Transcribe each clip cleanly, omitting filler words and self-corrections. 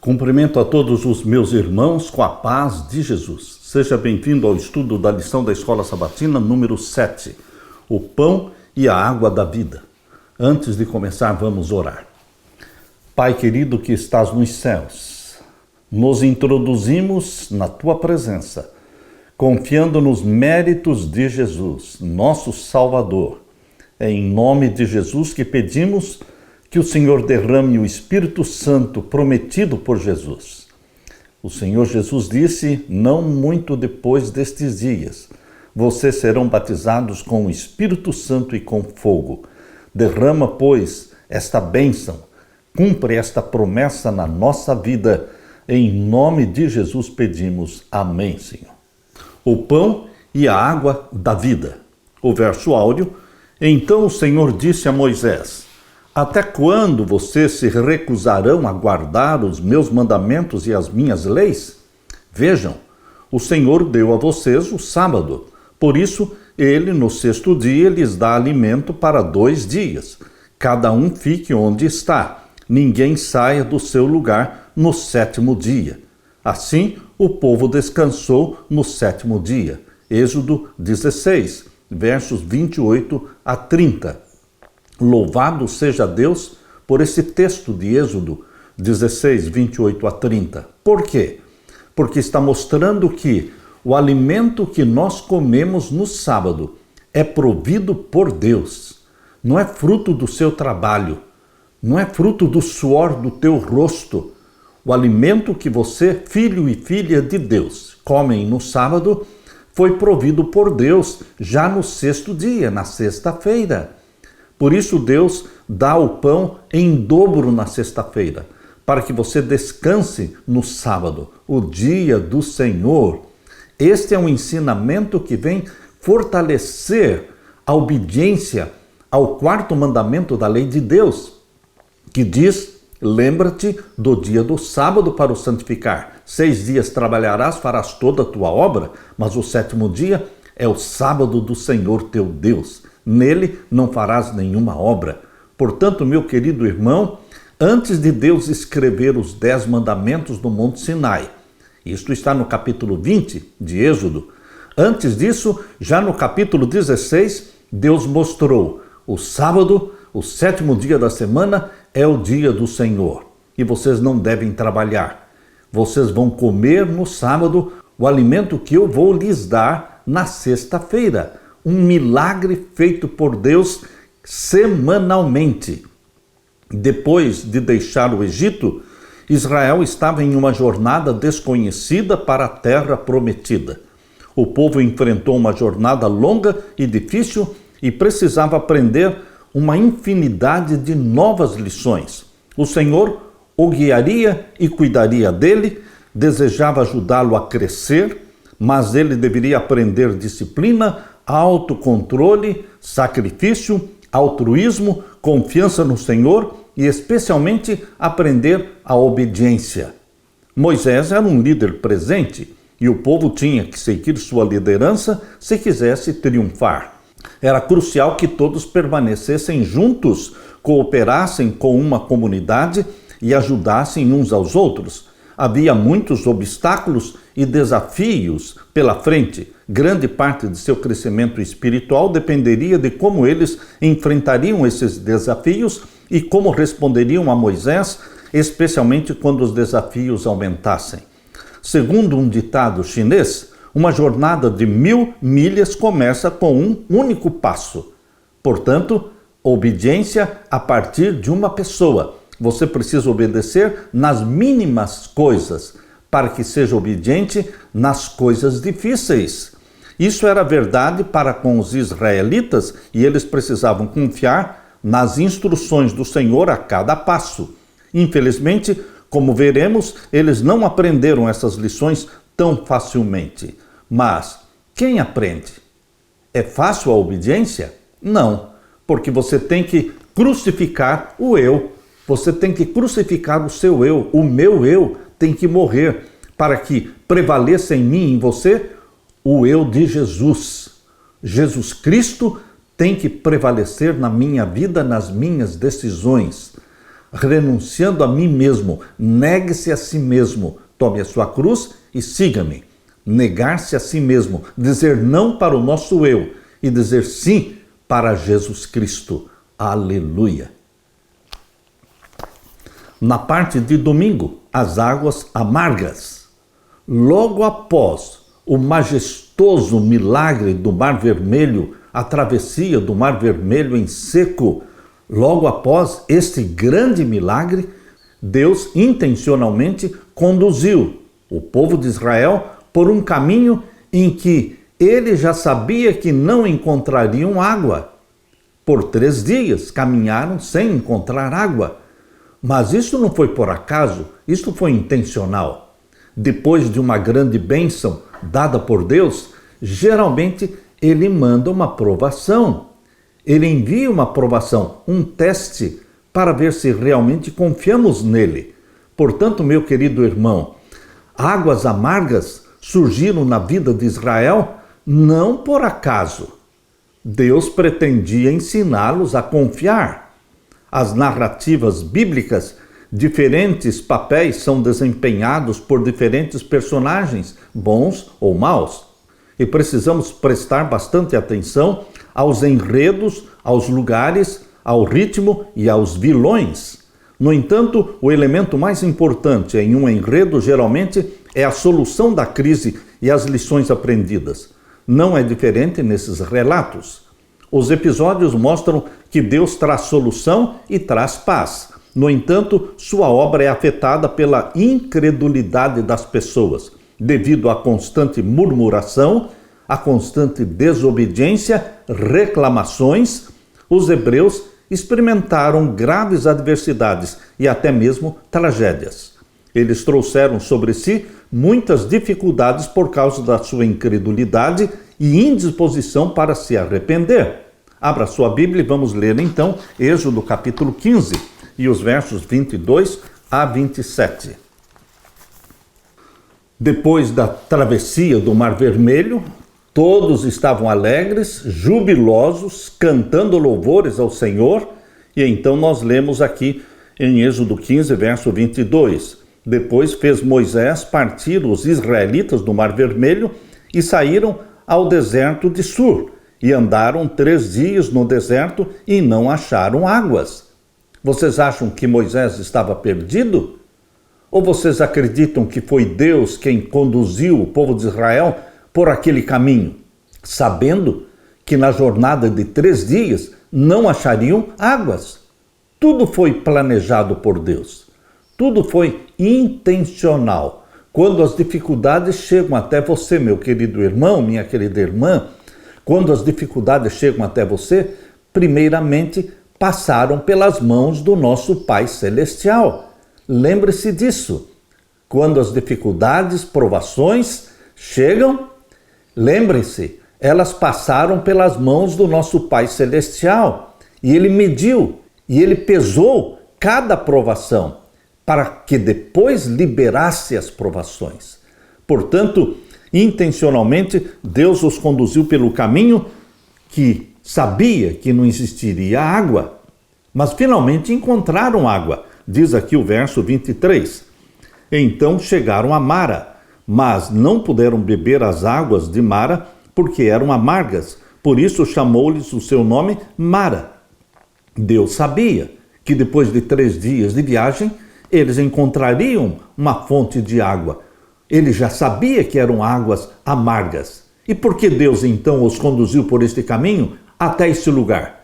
Cumprimento a todos os meus irmãos com a paz de Jesus. Seja bem-vindo ao estudo da lição da Escola Sabatina número 7, o pão e a água da vida. Antes de começar, vamos orar. Pai querido que estás nos céus, nos introduzimos na tua presença, confiando nos méritos de Jesus, nosso Salvador. É em nome de Jesus que pedimos que o Senhor derrame o Espírito Santo prometido por Jesus. O Senhor Jesus disse, não muito depois destes dias, vocês serão batizados com o Espírito Santo e com fogo. Derrama, pois, esta bênção, cumpre esta promessa na nossa vida. Em nome de Jesus pedimos. Amém, Senhor. O pão e a água da vida. O verso áureo. Então o Senhor disse a Moisés, até quando vocês se recusarão a guardar os meus mandamentos e as minhas leis? Vejam, o Senhor deu a vocês o sábado. Por isso, ele no sexto dia lhes dá alimento para 2 dias. Cada um fique onde está. Ninguém saia do seu lugar no 7º dia. Assim, o povo descansou no 7º dia. Êxodo 16, versos 28 a 30. Louvado seja Deus por esse texto de Êxodo 16, 28 a 30. Por quê? Porque está mostrando que o alimento que nós comemos no sábado é provido por Deus. Não é fruto do seu trabalho, não é fruto do suor do teu rosto. O alimento que você, filho e filha de Deus, comem no sábado foi provido por Deus já no 6º dia, na sexta-feira. Por isso Deus dá o pão em dobro na sexta-feira, para que você descanse no sábado, o dia do Senhor. Este é um ensinamento que vem fortalecer a obediência ao 4º mandamento da lei de Deus, que diz, lembra-te do dia do sábado para o santificar. 6 dias trabalharás, farás toda a tua obra, mas o 7º dia é o sábado do Senhor teu Deus. Nele não farás nenhuma obra. Portanto, meu querido irmão, antes de Deus escrever os 10 mandamentos no Monte Sinai, isto está no capítulo 20 de Êxodo, antes disso, já no capítulo 16, Deus mostrou o sábado, o 7º dia da semana, é o dia do Senhor. E vocês não devem trabalhar. Vocês vão comer no sábado o alimento que eu vou lhes dar na sexta-feira. Um milagre feito por Deus semanalmente. Depois de deixar o Egito, Israel estava em uma jornada desconhecida para a terra prometida. O povo enfrentou uma jornada longa e difícil e precisava aprender uma infinidade de novas lições. O Senhor o guiaria e cuidaria dele, desejava ajudá-lo a crescer, mas ele deveria aprender disciplina, autocontrole, sacrifício, altruísmo, confiança no Senhor e especialmente aprender a obediência. Moisés era um líder presente e o povo tinha que seguir sua liderança se quisesse triunfar. Era crucial que todos permanecessem juntos, cooperassem com uma comunidade e ajudassem uns aos outros. Havia muitos obstáculos e desafios pela frente. Grande parte de seu crescimento espiritual dependeria de como eles enfrentariam esses desafios e como responderiam a Moisés, especialmente quando os desafios aumentassem. Segundo um ditado chinês, uma jornada de 1000 milhas começa com um único passo. Portanto, obediência a partir de uma pessoa. Você precisa obedecer nas mínimas coisas, para que seja obediente nas coisas difíceis. Isso era verdade para com os israelitas e eles precisavam confiar nas instruções do Senhor a cada passo. Infelizmente, como veremos, eles não aprenderam essas lições tão facilmente. Mas quem aprende? É fácil a obediência? Não, porque você tem que crucificar o eu. Você tem que crucificar o seu eu, o meu eu tem que morrer para que prevaleça em mim, em você, o eu de Jesus. Jesus Cristo tem que prevalecer na minha vida, nas minhas decisões. renunciando a mim mesmo. Negue-se a si mesmo, tome a sua cruz e siga-me. Negar-se a si mesmo, dizer não para o nosso eu e dizer sim para Jesus Cristo. Aleluia! Na parte de domingo, as águas amargas. Logo após o majestoso milagre do Mar Vermelho, a travessia do Mar Vermelho em seco, logo após este grande milagre, Deus intencionalmente conduziu o povo de Israel por um caminho em que ele já sabia que não encontrariam água. Por 3 dias caminharam sem encontrar água. Mas isso não foi por acaso, isso foi intencional. Depois de uma grande bênção dada por Deus, geralmente ele manda uma provação. Ele envia uma provação, um teste, para ver se realmente confiamos nele. Portanto, meu querido irmão, águas amargas surgiram na vida de Israel não por acaso. Deus pretendia ensiná-los a confiar. As narrativas bíblicas, diferentes papéis são desempenhados por diferentes personagens, bons ou maus. E precisamos prestar bastante atenção aos enredos, aos lugares, ao ritmo e aos vilões. No entanto, o elemento mais importante em um enredo geralmente é a solução da crise e as lições aprendidas. Não é diferente nesses relatos. Os episódios mostram que Deus traz solução e traz paz. No entanto, sua obra é afetada pela incredulidade das pessoas, devido à constante murmuração, à constante desobediência, reclamações. Os hebreus experimentaram graves adversidades e até mesmo tragédias. Eles trouxeram sobre si muitas dificuldades por causa da sua incredulidade e indisposição para se arrepender. Abra sua Bíblia e vamos ler então Êxodo capítulo 15 e os versos 22 a 27. Depois da travessia do Mar Vermelho, todos estavam alegres, jubilosos, cantando louvores ao Senhor. E então nós lemos aqui em Êxodo 15, verso 22. Depois fez Moisés partir os israelitas do Mar Vermelho e saíram ao deserto de Sur. E andaram 3 dias no deserto e não acharam águas. Vocês acham que Moisés estava perdido? Ou vocês acreditam que foi Deus quem conduziu o povo de Israel por aquele caminho, sabendo que na jornada de 3 dias não achariam águas? Tudo foi planejado por Deus. Tudo foi intencional. Quando as dificuldades chegam até você, meu querido irmão, minha querida irmã, quando as dificuldades chegam até você, primeiramente passaram pelas mãos do nosso Pai Celestial. Lembre-se disso. Quando as dificuldades, provações chegam, lembre-se, elas passaram pelas mãos do nosso Pai Celestial. E Ele mediu, e Ele pesou cada provação, para que depois liberasse as provações. Portanto, intencionalmente, Deus os conduziu pelo caminho que sabia que não existiria água, mas finalmente encontraram água. Diz aqui o verso 23. Então chegaram a Mara, mas não puderam beber as águas de Mara, porque eram amargas. Por isso chamou-lhes o seu nome Mara. Deus sabia que depois de 3 dias de viagem, eles encontrariam uma fonte de água. Ele já sabia que eram águas amargas. E por que Deus então os conduziu por este caminho até este lugar?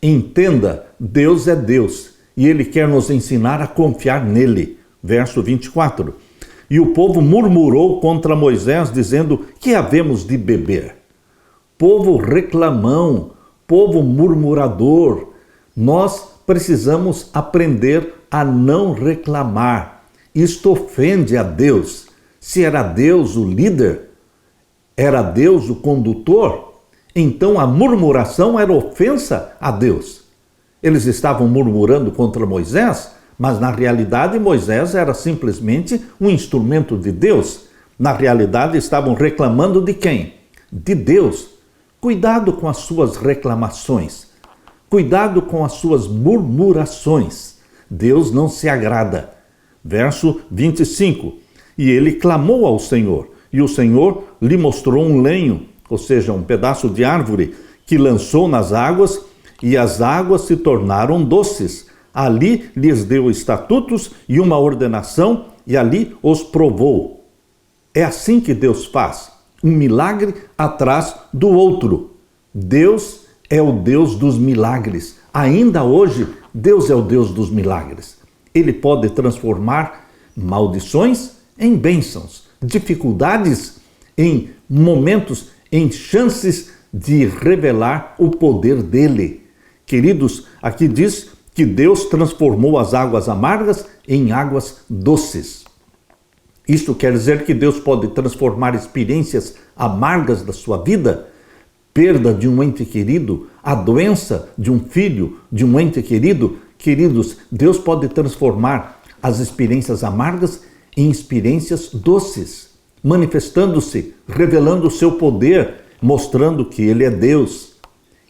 Entenda, Deus é Deus e Ele quer nos ensinar a confiar nele. Verso 24. E o povo murmurou contra Moisés, dizendo: que havemos de beber? Povo reclamão, povo murmurador. Nós precisamos aprender a não reclamar. Isto ofende a Deus. Se era Deus o líder, era Deus o condutor, então a murmuração era ofensa a Deus. Eles estavam murmurando contra Moisés, mas na realidade Moisés era simplesmente um instrumento de Deus. Na realidade estavam reclamando de quem? De Deus. Cuidado com as suas reclamações. Cuidado com as suas murmurações. Deus não se agrada. Verso 25. E ele clamou ao Senhor, e o Senhor lhe mostrou um lenho, ou seja, um pedaço de árvore, que lançou nas águas, e as águas se tornaram doces. Ali lhes deu estatutos e uma ordenação, e ali os provou. É assim que Deus faz, um milagre atrás do outro. Deus é o Deus dos milagres. Ainda hoje, Deus é o Deus dos milagres. Ele pode transformar maldições em bênçãos, dificuldades em momentos, em chances de revelar o poder dele. Queridos, aqui diz que Deus transformou as águas amargas em águas doces. Isto quer dizer que Deus pode transformar experiências amargas da sua vida, perda de um ente querido, a doença de um filho, de um ente querido. Queridos, Deus pode transformar as experiências amargas em experiências doces, manifestando-se, revelando o seu poder, mostrando que Ele é Deus.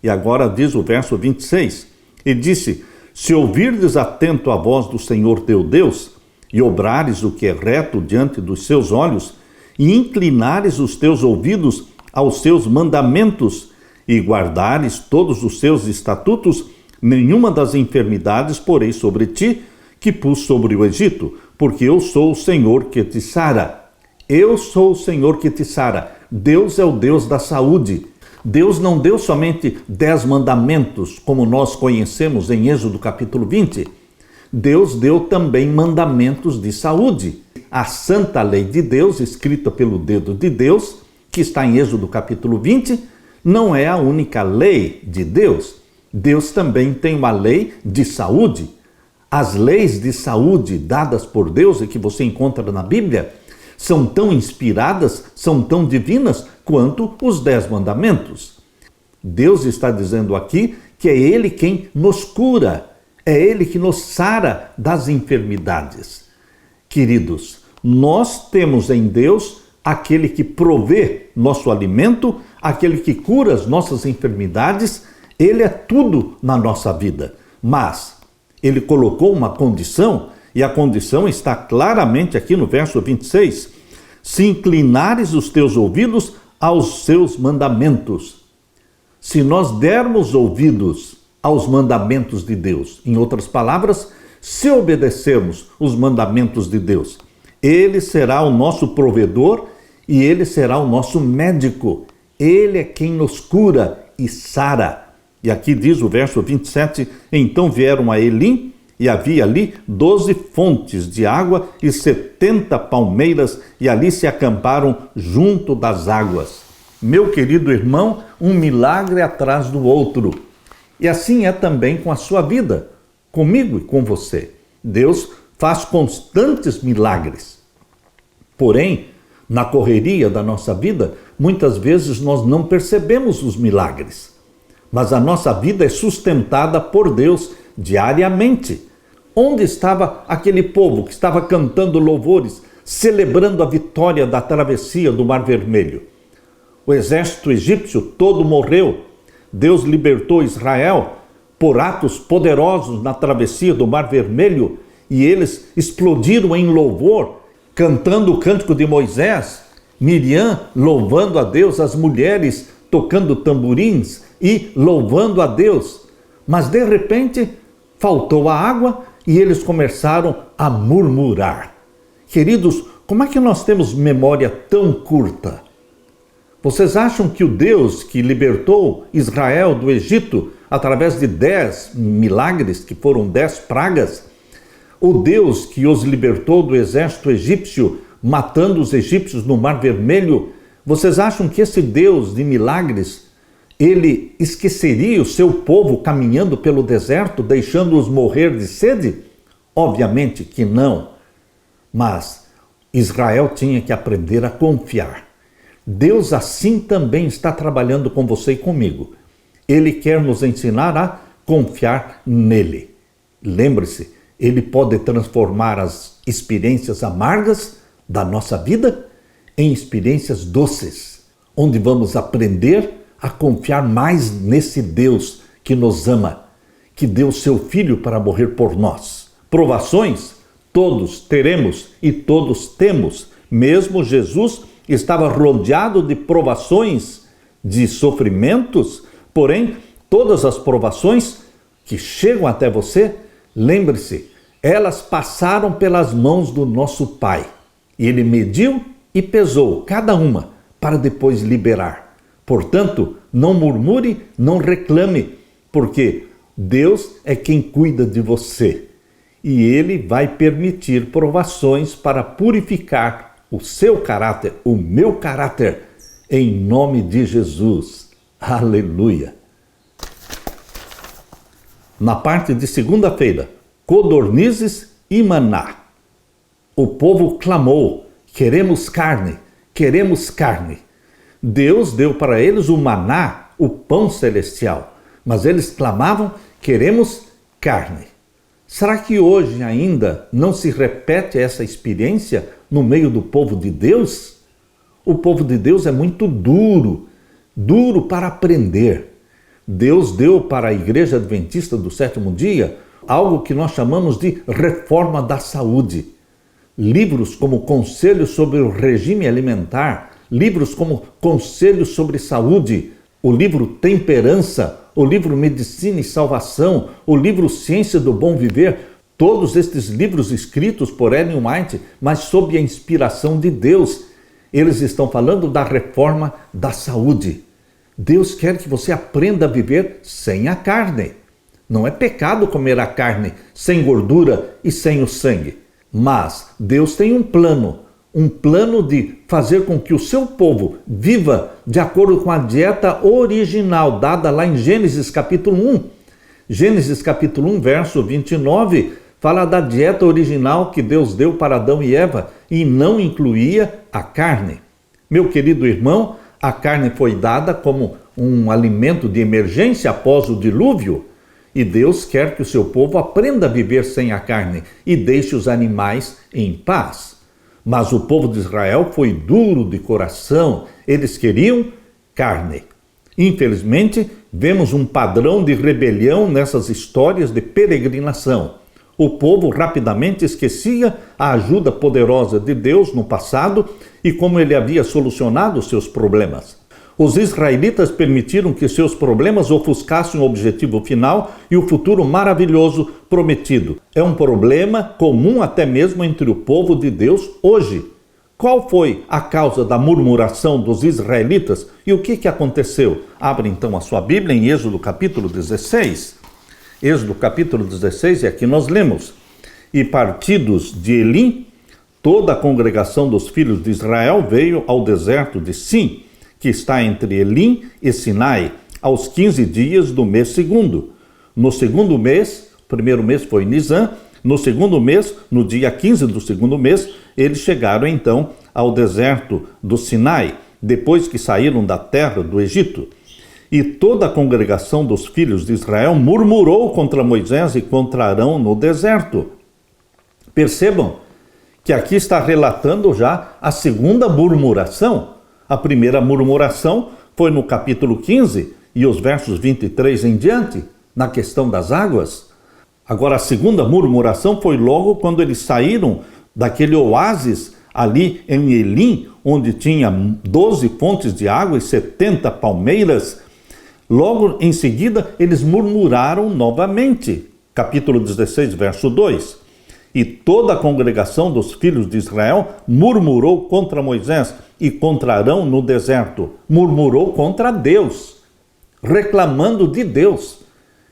E agora diz o verso 26, e disse: se ouvirdes atento a voz do Senhor teu Deus, e obrares o que é reto diante dos seus olhos, e inclinares os teus ouvidos aos seus mandamentos, e guardares todos os seus estatutos, nenhuma das enfermidades porei sobre ti, que pus sobre o Egito, porque eu sou o Senhor que te sara. Eu sou o Senhor que te sara. Deus é o Deus da saúde. Deus não deu somente 10 mandamentos, como nós conhecemos em Êxodo capítulo 20. Deus deu também mandamentos de saúde. A santa lei de Deus, escrita pelo dedo de Deus, que está em Êxodo capítulo 20, não é a única lei de Deus. Deus também tem uma lei de saúde. As leis de saúde dadas por Deus e que você encontra na Bíblia são tão inspiradas, são tão divinas quanto os 10 mandamentos. Deus está dizendo aqui que é Ele quem nos cura, é Ele que nos sara das enfermidades. Queridos, nós temos em Deus aquele que provê nosso alimento, aquele que cura as nossas enfermidades. Ele é tudo na nossa vida, mas Ele colocou uma condição, e a condição está claramente aqui no verso 26. Se inclinares os teus ouvidos aos seus mandamentos. Se nós dermos ouvidos aos mandamentos de Deus, em outras palavras, se obedecermos os mandamentos de Deus, Ele será o nosso provedor e Ele será o nosso médico. Ele é quem nos cura e sara. E aqui diz o verso 27, então vieram a Elim, e havia ali 12 fontes de água e 70 palmeiras, e ali se acamparam junto das águas. Meu querido irmão, um milagre atrás do outro. E assim é também com a sua vida, comigo e com você. Deus faz constantes milagres. Porém, na correria da nossa vida, muitas vezes nós não percebemos os milagres. Mas a nossa vida é sustentada por Deus diariamente. Onde estava aquele povo que estava cantando louvores, celebrando a vitória da travessia do Mar Vermelho? O exército egípcio todo morreu. Deus libertou Israel por atos poderosos na travessia do Mar Vermelho, e eles explodiram em louvor, cantando o cântico de Moisés, Miriam louvando a Deus, as mulheres tocando tamborins e louvando a Deus. Mas de repente faltou a água e eles começaram a murmurar. Queridos, como é que nós temos memória tão curta? Vocês acham que o Deus que libertou Israel do Egito através de 10 milagres, que foram 10 pragas, o Deus que os libertou do exército egípcio, matando os egípcios no Mar Vermelho, vocês acham que esse Deus de milagres, Ele esqueceria o seu povo caminhando pelo deserto, deixando-os morrer de sede? Obviamente que não. Mas Israel tinha que aprender a confiar. Deus assim também está trabalhando com você e comigo. Ele quer nos ensinar a confiar nele. Lembre-se, Ele pode transformar as experiências amargas da nossa vida em experiências doces, onde vamos aprender a confiar mais nesse Deus que nos ama, que deu seu Filho para morrer por nós, Provações, todos teremos e todos temos. Mesmo Jesus estava rodeado de provações, de sofrimentos, porém, todas as provações que chegam até você, lembre-se, elas passaram pelas mãos do nosso Pai. E Ele mediu e pesou cada uma para depois liberar. Portanto, não murmure, não reclame, porque Deus é quem cuida de você. E Ele vai permitir provações para purificar o seu caráter, o meu caráter, em nome de Jesus. Aleluia! Na parte de segunda-feira, codornizes e maná. O povo clamou, queremos carne, queremos carne. Deus deu para eles o maná, o pão celestial, mas eles clamavam, queremos carne. Será que hoje ainda não se repete essa experiência no meio do povo de Deus? O povo de Deus é muito duro para aprender. Deus deu para a Igreja Adventista do Sétimo Dia algo que nós chamamos de reforma da saúde. Livros como Conselhos sobre o Regime Alimentar, livros como Conselhos sobre Saúde, o livro Temperança, o livro Medicina e Salvação, o livro Ciência do Bom Viver, todos estes livros escritos por Ellen White, mas sob a inspiração de Deus, eles estão falando da reforma da saúde. Deus quer que você aprenda a viver sem a carne. Não é pecado comer a carne sem gordura e sem o sangue. Mas Deus tem um plano de fazer com que o seu povo viva de acordo com a dieta original dada lá em Gênesis capítulo 1. Gênesis capítulo 1, verso 29, fala da dieta original que Deus deu para Adão e Eva e não incluía a carne. Meu querido irmão, a carne foi dada como um alimento de emergência após o dilúvio. E Deus quer que o seu povo aprenda a viver sem a carne e deixe os animais em paz. Mas o povo de Israel foi duro de coração, eles queriam carne. Infelizmente, vemos um padrão de rebelião nessas histórias de peregrinação. O povo rapidamente esquecia a ajuda poderosa de Deus no passado e como ele havia solucionado seus problemas. Os israelitas permitiram que seus problemas ofuscassem o objetivo final e o futuro maravilhoso prometido. É um problema comum até mesmo entre o povo de Deus hoje. Qual foi a causa da murmuração dos israelitas e o que aconteceu? Abre então a sua Bíblia em Êxodo capítulo 16. Êxodo capítulo 16, e aqui nós lemos: E partidos de Elim, toda a congregação dos filhos de Israel veio ao deserto de Sim, que está entre Elim e Sinai, aos 15 dias do mês segundo. No segundo mês, o primeiro mês foi Nisan, no segundo mês, no dia 15 do segundo mês, eles chegaram então ao deserto do Sinai, depois que saíram da terra do Egito. E toda a congregação dos filhos de Israel murmurou contra Moisés e contra Arão no deserto. Percebam que aqui está relatando já a segunda murmuração. A primeira murmuração foi no capítulo 15 e os versos 23 em diante, na questão das águas. Agora, a segunda murmuração foi logo quando eles saíram daquele oásis ali em Elim, onde tinha 12 fontes de água e 70 palmeiras. Logo em seguida, eles murmuraram novamente. Capítulo 16, verso 2. E toda a congregação dos filhos de Israel murmurou contra Moisés e contra Arão no deserto. Murmurou contra Deus, reclamando de Deus.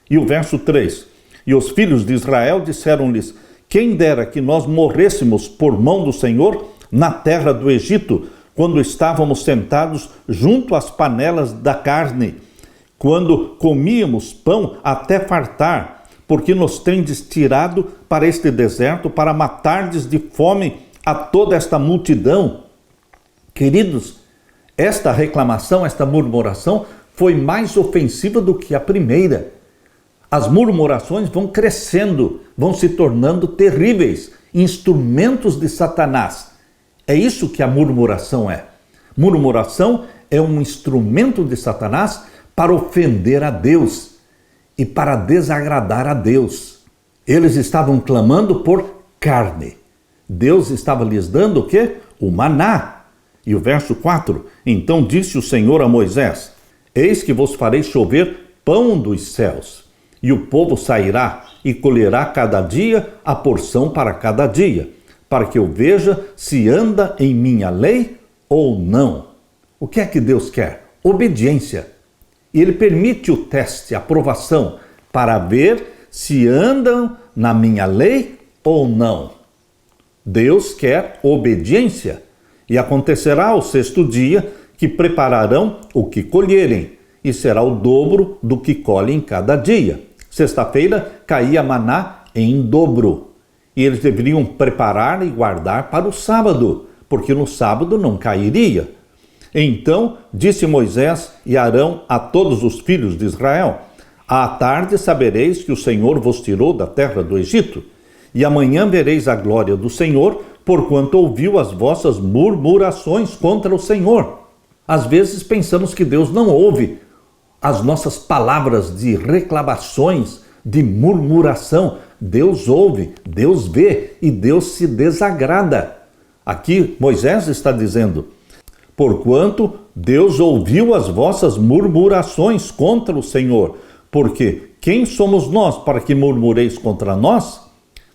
E o verso 3. E os filhos de Israel disseram-lhes: Quem dera que nós morrêssemos por mão do Senhor na terra do Egito, quando estávamos sentados junto às panelas da carne, quando comíamos pão até fartar, porque nos tendes tirado para este deserto para matardes de fome a toda esta multidão. Queridos, esta reclamação, esta murmuração foi mais ofensiva do que a primeira. As murmurações vão crescendo, vão se tornando terríveis, instrumentos de Satanás. É isso que a murmuração é. Murmuração é um instrumento de Satanás para ofender a Deus e para desagradar a Deus. Eles estavam clamando por carne. Deus estava lhes dando o quê? O maná. E o verso 4, então disse o Senhor a Moisés, eis que vos farei chover pão dos céus, e o povo sairá e colherá cada dia a porção para cada dia, para que eu veja se anda em minha lei ou não. O que é que Deus quer? Obediência. E Ele permite o teste, a aprovação, para ver se andam na minha lei ou não. Deus quer obediência. E acontecerá ao sexto dia que prepararão o que colherem, e será o dobro do que colhem cada dia. Sexta-feira caía maná em dobro, e eles deveriam preparar e guardar para o sábado, porque no sábado não cairia. Então disse Moisés e Arão a todos os filhos de Israel, à tarde sabereis que o Senhor vos tirou da terra do Egito, e amanhã vereis a glória do Senhor, porquanto ouviu as vossas murmurações contra o Senhor. Às vezes pensamos que Deus não ouve as nossas palavras de reclamações, de murmuração. Deus ouve, Deus vê e Deus se desagrada. Aqui Moisés está dizendo, porquanto Deus ouviu as vossas murmurações contra o Senhor, porque quem somos nós para que murmureis contra nós?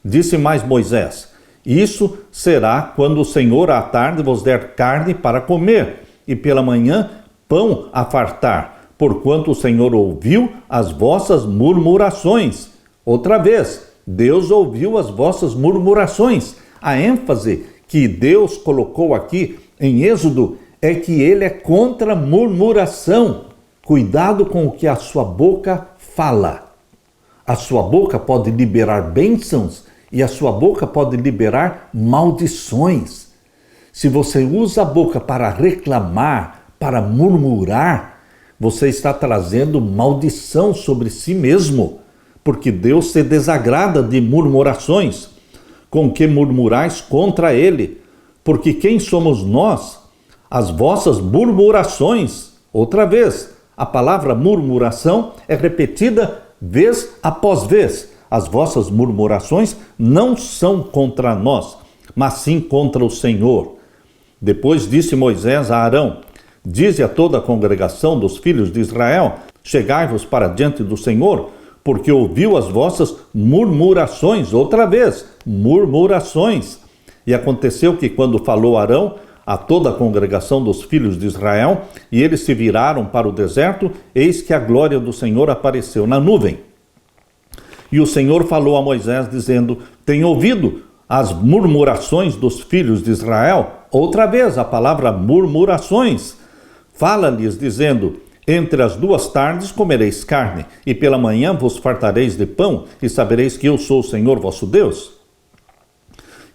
Disse mais Moisés, isso será quando o Senhor à tarde vos der carne para comer, e pela manhã pão a fartar, porquanto o Senhor ouviu as vossas murmurações. Outra vez, Deus ouviu as vossas murmurações. A ênfase que Deus colocou aqui em Êxodo é que Ele é contra murmuração. Cuidado com o que a sua boca fala. A sua boca pode liberar bênçãos, e a sua boca pode liberar maldições. Se você usa a boca para reclamar, para murmurar, você está trazendo maldição sobre si mesmo, porque Deus se desagrada de murmurações, com que murmurais contra Ele, porque quem somos nós? As vossas murmurações. Outra vez, a palavra murmuração é repetida vez após vez. As vossas murmurações não são contra nós, mas sim contra o Senhor. Depois disse Moisés a Arão, dize a toda a congregação dos filhos de Israel, chegai-vos para diante do Senhor, porque ouviu as vossas murmurações. Outra vez, murmurações. E aconteceu que quando falou Arão a toda a congregação dos filhos de Israel, e eles se viraram para o deserto, eis que a glória do Senhor apareceu na nuvem. E o Senhor falou a Moisés, dizendo, tenho ouvido as murmurações dos filhos de Israel. Outra vez, a palavra murmurações. Fala-lhes, dizendo, entre as duas tardes comereis carne, e pela manhã vos fartareis de pão, e sabereis que eu sou o Senhor vosso Deus.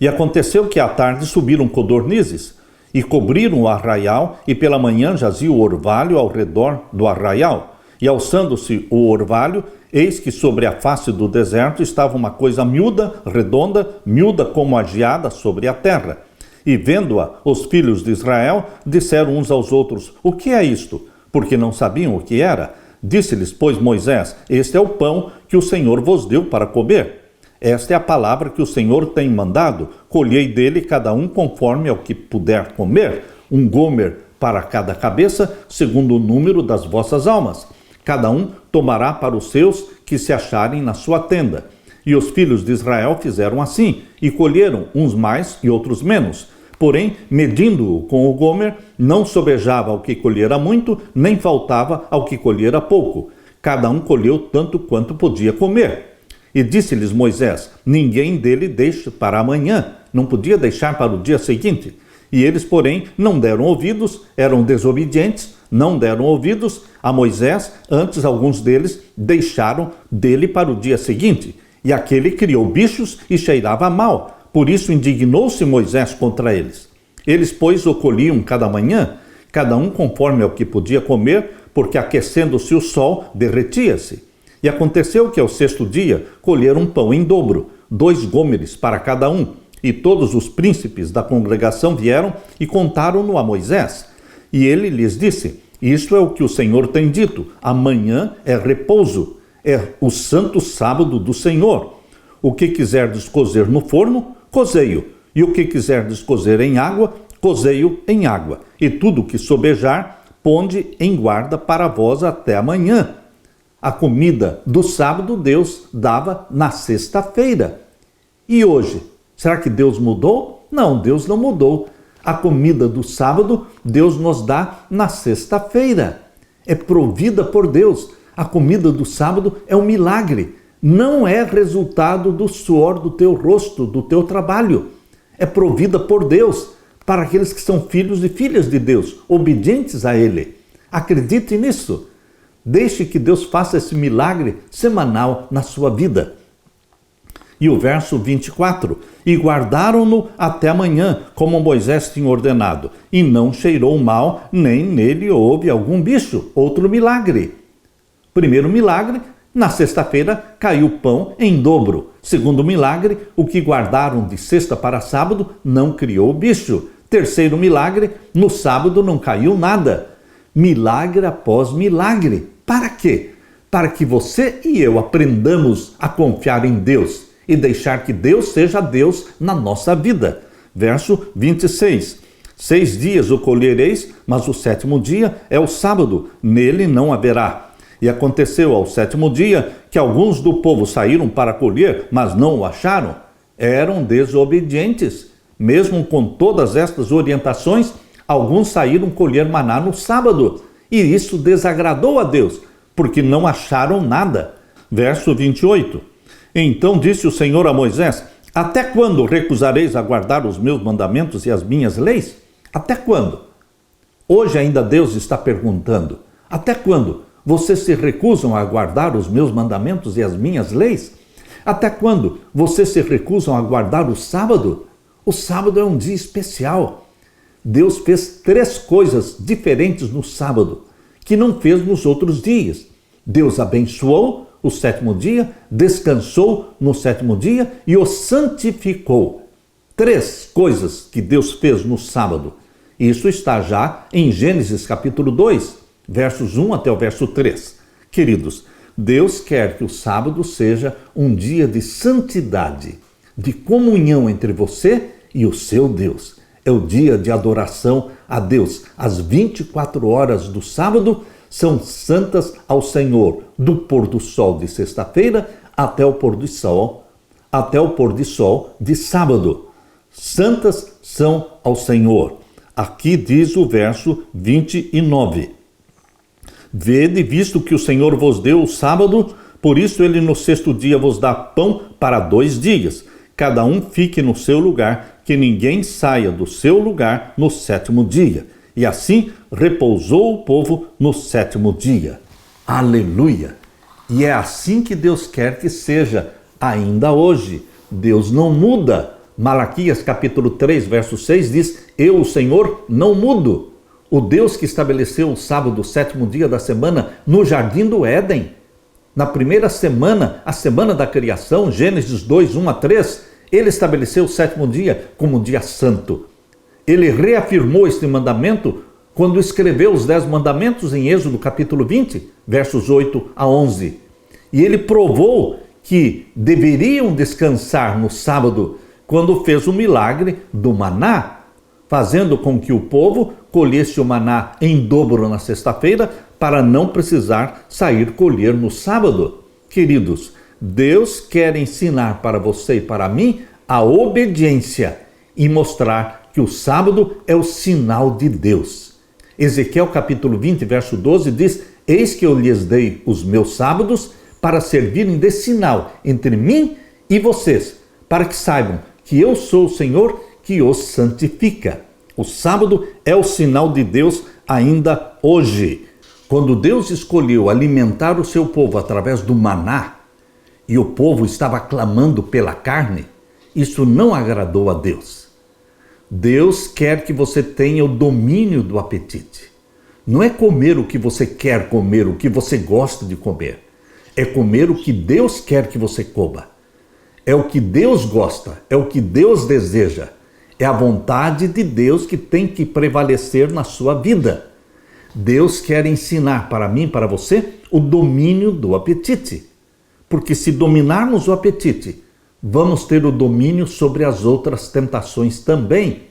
E aconteceu que à tarde subiram codornizes, e cobriram o arraial, e pela manhã jazia o orvalho ao redor do arraial. E alçando-se o orvalho, eis que sobre a face do deserto estava uma coisa miúda, redonda, miúda como a geada sobre a terra. E vendo-a, os filhos de Israel disseram uns aos outros, o que é isto? Porque não sabiam o que era. Disse-lhes, pois, Moisés, este é o pão que o Senhor vos deu para comer. Esta é a palavra que o Senhor tem mandado. Colhei dele cada um conforme ao que puder comer, um gomer para cada cabeça, segundo o número das vossas almas. Cada um tomará para os seus que se acharem na sua tenda. E os filhos de Israel fizeram assim, e colheram uns mais e outros menos. Porém, medindo-o com o gomer, não sobejava ao que colhera muito, nem faltava ao que colhera pouco. Cada um colheu tanto quanto podia comer. E disse-lhes Moisés, ninguém dele deixe para amanhã, não podia deixar para o dia seguinte. E eles, porém, não deram ouvidos, eram desobedientes, não deram ouvidos a Moisés, antes alguns deles deixaram dele para o dia seguinte. E aquele criou bichos e cheirava mal, por isso indignou-se Moisés contra eles. Eles, pois, o colhiam cada manhã, cada um conforme ao que podia comer, porque aquecendo-se o sol, derretia-se. E aconteceu que ao sexto dia colheram pão em dobro, 2 gômeres para cada um. E todos os príncipes da congregação vieram e contaram-no a Moisés. E ele lhes disse, isto é o que o Senhor tem dito, amanhã é repouso, é o santo sábado do Senhor. O que quiserdes cozer no forno, cozei-o. E o que quiserdes cozer em água, cozei-o em água. E tudo que sobejar, ponde em guarda para vós até amanhã. A comida do sábado Deus dava na sexta-feira. E hoje, será que Deus mudou? Não, Deus não mudou. A comida do sábado Deus nos dá na sexta-feira. É provida por Deus. A comida do sábado é um milagre. Não é resultado do suor do teu rosto, do teu trabalho. É provida por Deus para aqueles que são filhos e filhas de Deus, obedientes a Ele. Acredite nisso. Deixe que Deus faça esse milagre semanal na sua vida. E o verso 24, e guardaram-no até amanhã, como Moisés tinha ordenado, e não cheirou mal, nem nele houve algum bicho. Outro milagre. Primeiro milagre, na sexta-feira caiu pão em dobro. Segundo milagre, o que guardaram de sexta para sábado não criou bicho. Terceiro milagre, no sábado não caiu nada. Milagre após milagre. Para quê? Para que você e eu aprendamos a confiar em Deus e deixar que Deus seja Deus na nossa vida. Verso 26. 6 dias o colhereis, mas o sétimo dia é o sábado, nele não haverá. E aconteceu ao sétimo dia que alguns do povo saíram para colher, mas não o acharam. Eram desobedientes. Mesmo com todas estas orientações, alguns saíram colher maná no sábado. E isso desagradou a Deus, porque não acharam nada. Verso 28. Então disse o Senhor a Moisés, até quando recusareis a guardar os meus mandamentos e as minhas leis? Até quando? Hoje ainda Deus está perguntando, até quando vocês se recusam a guardar os meus mandamentos e as minhas leis? Até quando vocês se recusam a guardar o sábado? O sábado é um dia especial. Deus fez 3 coisas diferentes no sábado, que não fez nos outros dias. Deus abençoou o sétimo dia, descansou no sétimo dia e o santificou. 3 coisas que Deus fez no sábado. Isso está já em Gênesis capítulo 2, versos 1 até o verso 3. Queridos, Deus quer que o sábado seja um dia de santidade, de comunhão entre você e o seu Deus. É o dia de adoração a Deus. As 24 horas do sábado são santas ao Senhor, do pôr do sol de sexta-feira até o pôr do sol, de sábado. Santas são ao Senhor. Aqui diz o verso 29. Vede, visto que o Senhor vos deu o sábado, por isso ele no sexto dia vos dá pão para 2 dias. Cada um fique no seu lugar, que ninguém saia do seu lugar no sétimo dia. E assim repousou o povo no sétimo dia. Aleluia! E é assim que Deus quer que seja ainda hoje. Deus não muda. Malaquias capítulo 3, verso 6 diz, eu, o Senhor, não mudo. O Deus que estabeleceu o sábado, o sétimo dia da semana, no jardim do Éden. Na primeira semana, a semana da criação, Gênesis 2, 1 a 3, ele estabeleceu o sétimo dia como dia santo. Ele reafirmou este mandamento quando escreveu os 10 mandamentos em Êxodo capítulo 20, versos 8 a 11. E ele provou que deveriam descansar no sábado quando fez o milagre do maná, fazendo com que o povo colhesse o maná em dobro na sexta-feira para não precisar sair colher no sábado. Queridos, Deus quer ensinar para você e para mim a obediência e mostrar que o sábado é o sinal de Deus. Ezequiel capítulo 20, verso 12 diz, eis que eu lhes dei os meus sábados para servirem de sinal entre mim e vocês, para que saibam que eu sou o Senhor que os santifica. O sábado é o sinal de Deus ainda hoje. Quando Deus escolheu alimentar o seu povo através do maná, e o povo estava clamando pela carne, isso não agradou a Deus. Deus quer que você tenha o domínio do apetite. Não é comer o que você quer comer, o que você gosta de comer. É comer o que Deus quer que você coma. É o que Deus gosta, é o que Deus deseja. É a vontade de Deus que tem que prevalecer na sua vida. Deus quer ensinar para mim, para você, o domínio do apetite. Porque se dominarmos o apetite, vamos ter o domínio sobre as outras tentações também.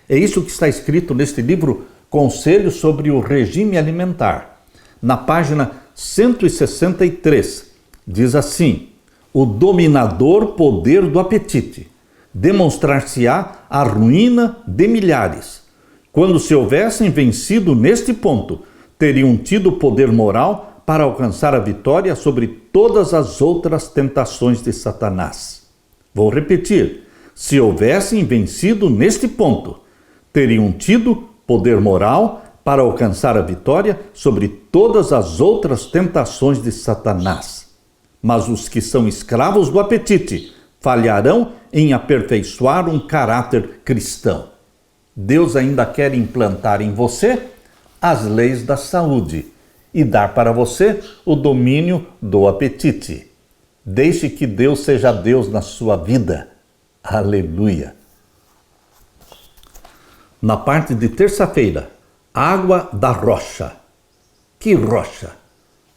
É isso que está escrito neste livro, Conselhos sobre o Regime Alimentar. Na página 163, diz assim: o dominador poder do apetite. Demonstrar-se-á a ruína de milhares. Quando se houvessem vencido neste ponto, teriam tido poder moral para alcançar a vitória sobre todas as outras tentações de Satanás. Vou repetir: se houvessem vencido neste ponto, teriam tido poder moral para alcançar a vitória sobre todas as outras tentações de Satanás. Mas os que são escravos do apetite falharão em aperfeiçoar um caráter cristão. Deus ainda quer implantar em você as leis da saúde e dar para você o domínio do apetite. Deixe que Deus seja Deus na sua vida. Aleluia! Na parte de terça-feira, água da rocha. Que rocha?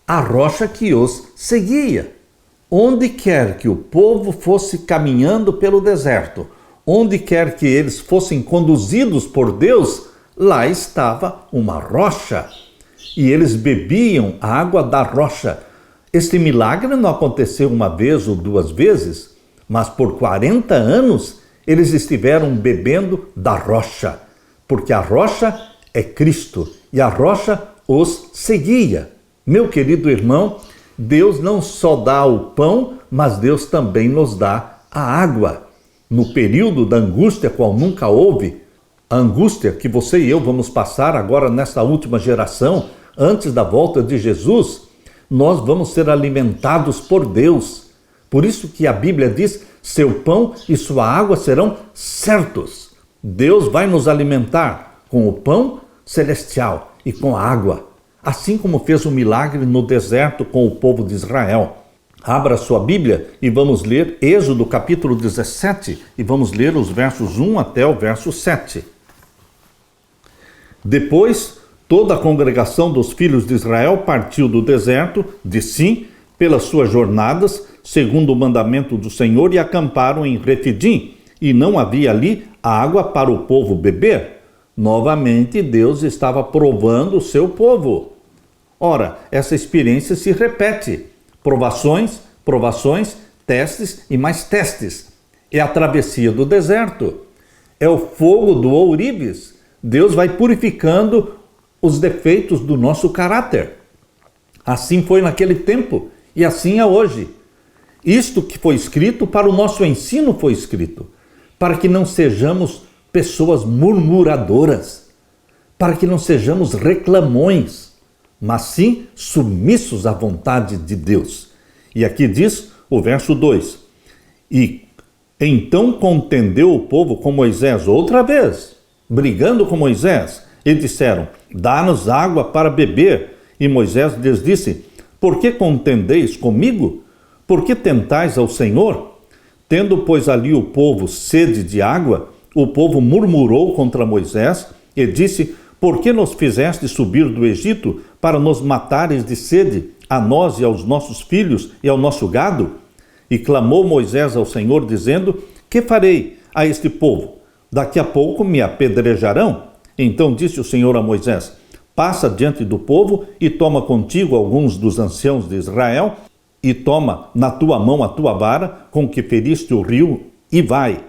A rocha que os seguia. Onde quer que o povo fosse caminhando pelo deserto, onde quer que eles fossem conduzidos por Deus, lá estava uma rocha. E eles bebiam a água da rocha. Este milagre não aconteceu uma vez ou duas vezes, mas por 40 anos eles estiveram bebendo da rocha, porque a rocha é Cristo e a rocha os seguia. Meu querido irmão, Deus não só dá o pão, mas Deus também nos dá a água. No período da angústia, qual nunca houve, a angústia que você e eu vamos passar agora nesta última geração, antes da volta de Jesus, nós vamos ser alimentados por Deus. Por isso que a Bíblia diz: seu pão e sua água serão certos. Deus vai nos alimentar com o pão celestial e com a água, assim como fez um milagre no deserto com o povo de Israel. Abra sua Bíblia e vamos ler Êxodo capítulo 17 e vamos ler os versos 1 até o verso 7. Depois, toda a congregação dos filhos de Israel partiu do deserto de Sim pelas suas jornadas, segundo o mandamento do Senhor, e acamparam em Refidim, e não havia ali água para o povo beber. Novamente, Deus estava provando o seu povo. Ora, essa experiência se repete. Provações, provações, testes e mais testes. É a travessia do deserto. É o fogo do ourives. Deus vai purificando os defeitos do nosso caráter. Assim foi naquele tempo e assim é hoje. Isto que foi escrito para o nosso ensino foi escrito, para que não sejamos pessoas murmuradoras, para que não sejamos reclamões, mas sim submissos à vontade de Deus. E aqui diz o verso 2: e então contendeu o povo com Moisés outra vez, brigando com Moisés, e disseram: dá-nos água para beber. E Moisés lhes disse: por que contendeis comigo? Por que tentais ao Senhor? Tendo, pois, ali o povo sede de água, o povo murmurou contra Moisés e disse: por que nos fizeste subir do Egito para nos matares de sede, a nós e aos nossos filhos e ao nosso gado? E clamou Moisés ao Senhor, dizendo: que farei a este povo? Daqui a pouco me apedrejarão. Então disse o Senhor a Moisés: passa diante do povo e toma contigo alguns dos anciãos de Israel, e toma na tua mão a tua vara com que feriste o rio, e vai.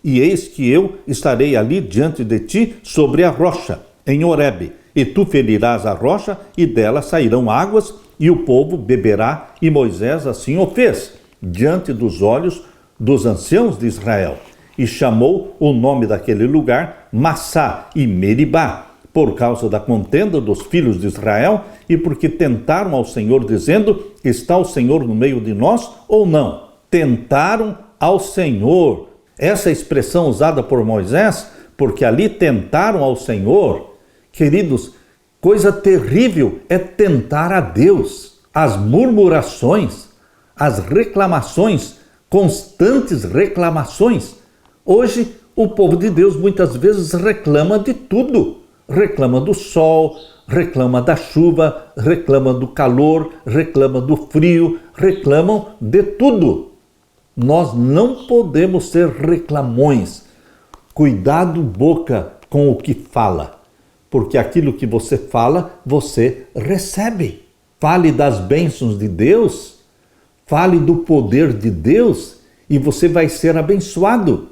E eis que eu estarei ali diante de ti sobre a rocha, em Horebe, e tu ferirás a rocha, e dela sairão águas, e o povo beberá. E Moisés assim o fez, diante dos olhos dos anciãos de Israel. E chamou o nome daquele lugar Massá e Meribá, por causa da contenda dos filhos de Israel, e porque tentaram ao Senhor, dizendo: está o Senhor no meio de nós ou não? Tentaram ao Senhor. Essa expressão usada por Moisés, porque ali tentaram ao Senhor. Queridos, coisa terrível é tentar a Deus. As murmurações, as reclamações, constantes reclamações. Hoje, o povo de Deus muitas vezes reclama de tudo. Reclama do sol, reclama da chuva, reclama do calor, reclama do frio, reclamam de tudo. Nós não podemos ser reclamões. Cuidado, boca, com o que fala, porque aquilo que você fala, você recebe. Fale das bênçãos de Deus, fale do poder de Deus e você vai ser abençoado.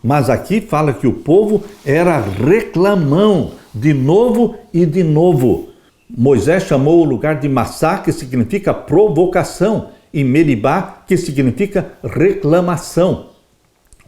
Mas aqui fala que o povo era reclamão, de novo e de novo. Moisés chamou o lugar de Massá, que significa provocação, e Meribá, que significa reclamação.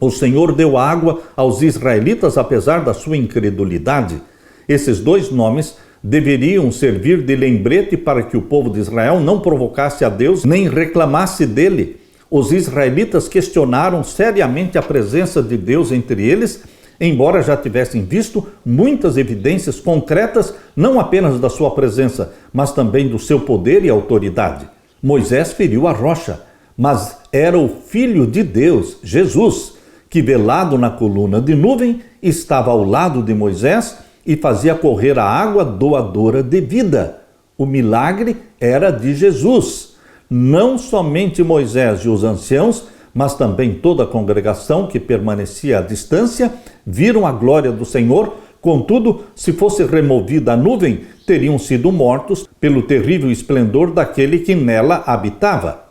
O Senhor deu água aos israelitas, apesar da sua incredulidade. Esses dois nomes deveriam servir de lembrete para que o povo de Israel não provocasse a Deus, nem reclamasse dele. Os israelitas questionaram seriamente a presença de Deus entre eles, embora já tivessem visto muitas evidências concretas, não apenas da sua presença, mas também do seu poder e autoridade. Moisés feriu a rocha, mas era o Filho de Deus, Jesus, que velado na coluna de nuvem, estava ao lado de Moisés e fazia correr a água doadora de vida. O milagre era de Jesus. Não somente Moisés e os anciãos, mas também toda a congregação que permanecia à distância, viram a glória do Senhor. Contudo, se fosse removida a nuvem, teriam sido mortos pelo terrível esplendor daquele que nela habitava.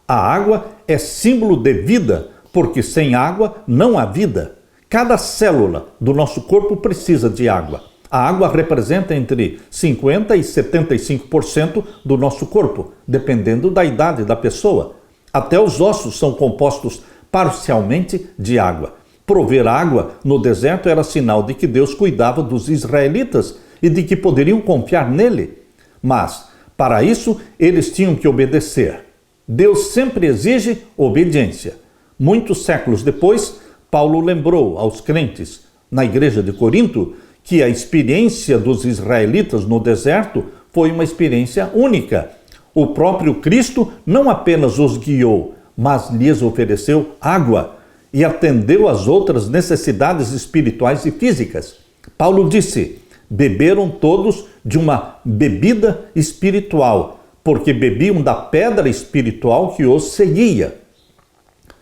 A água é símbolo de vida, porque sem água não há vida. Cada célula do nosso corpo precisa de água. A água representa entre 50% e 75% do nosso corpo, dependendo da idade da pessoa. Até os ossos são compostos parcialmente de água. Prover água no deserto era sinal de que Deus cuidava dos israelitas e de que poderiam confiar nele. Mas, para isso, eles tinham que obedecer. Deus sempre exige obediência. Muitos séculos depois, Paulo lembrou aos crentes na igreja de Corinto que a experiência dos israelitas no deserto foi uma experiência única. O próprio Cristo não apenas os guiou, mas lhes ofereceu água e atendeu às outras necessidades espirituais e físicas. Paulo disse: beberam todos de uma bebida espiritual, porque bebiam da pedra espiritual que os seguia.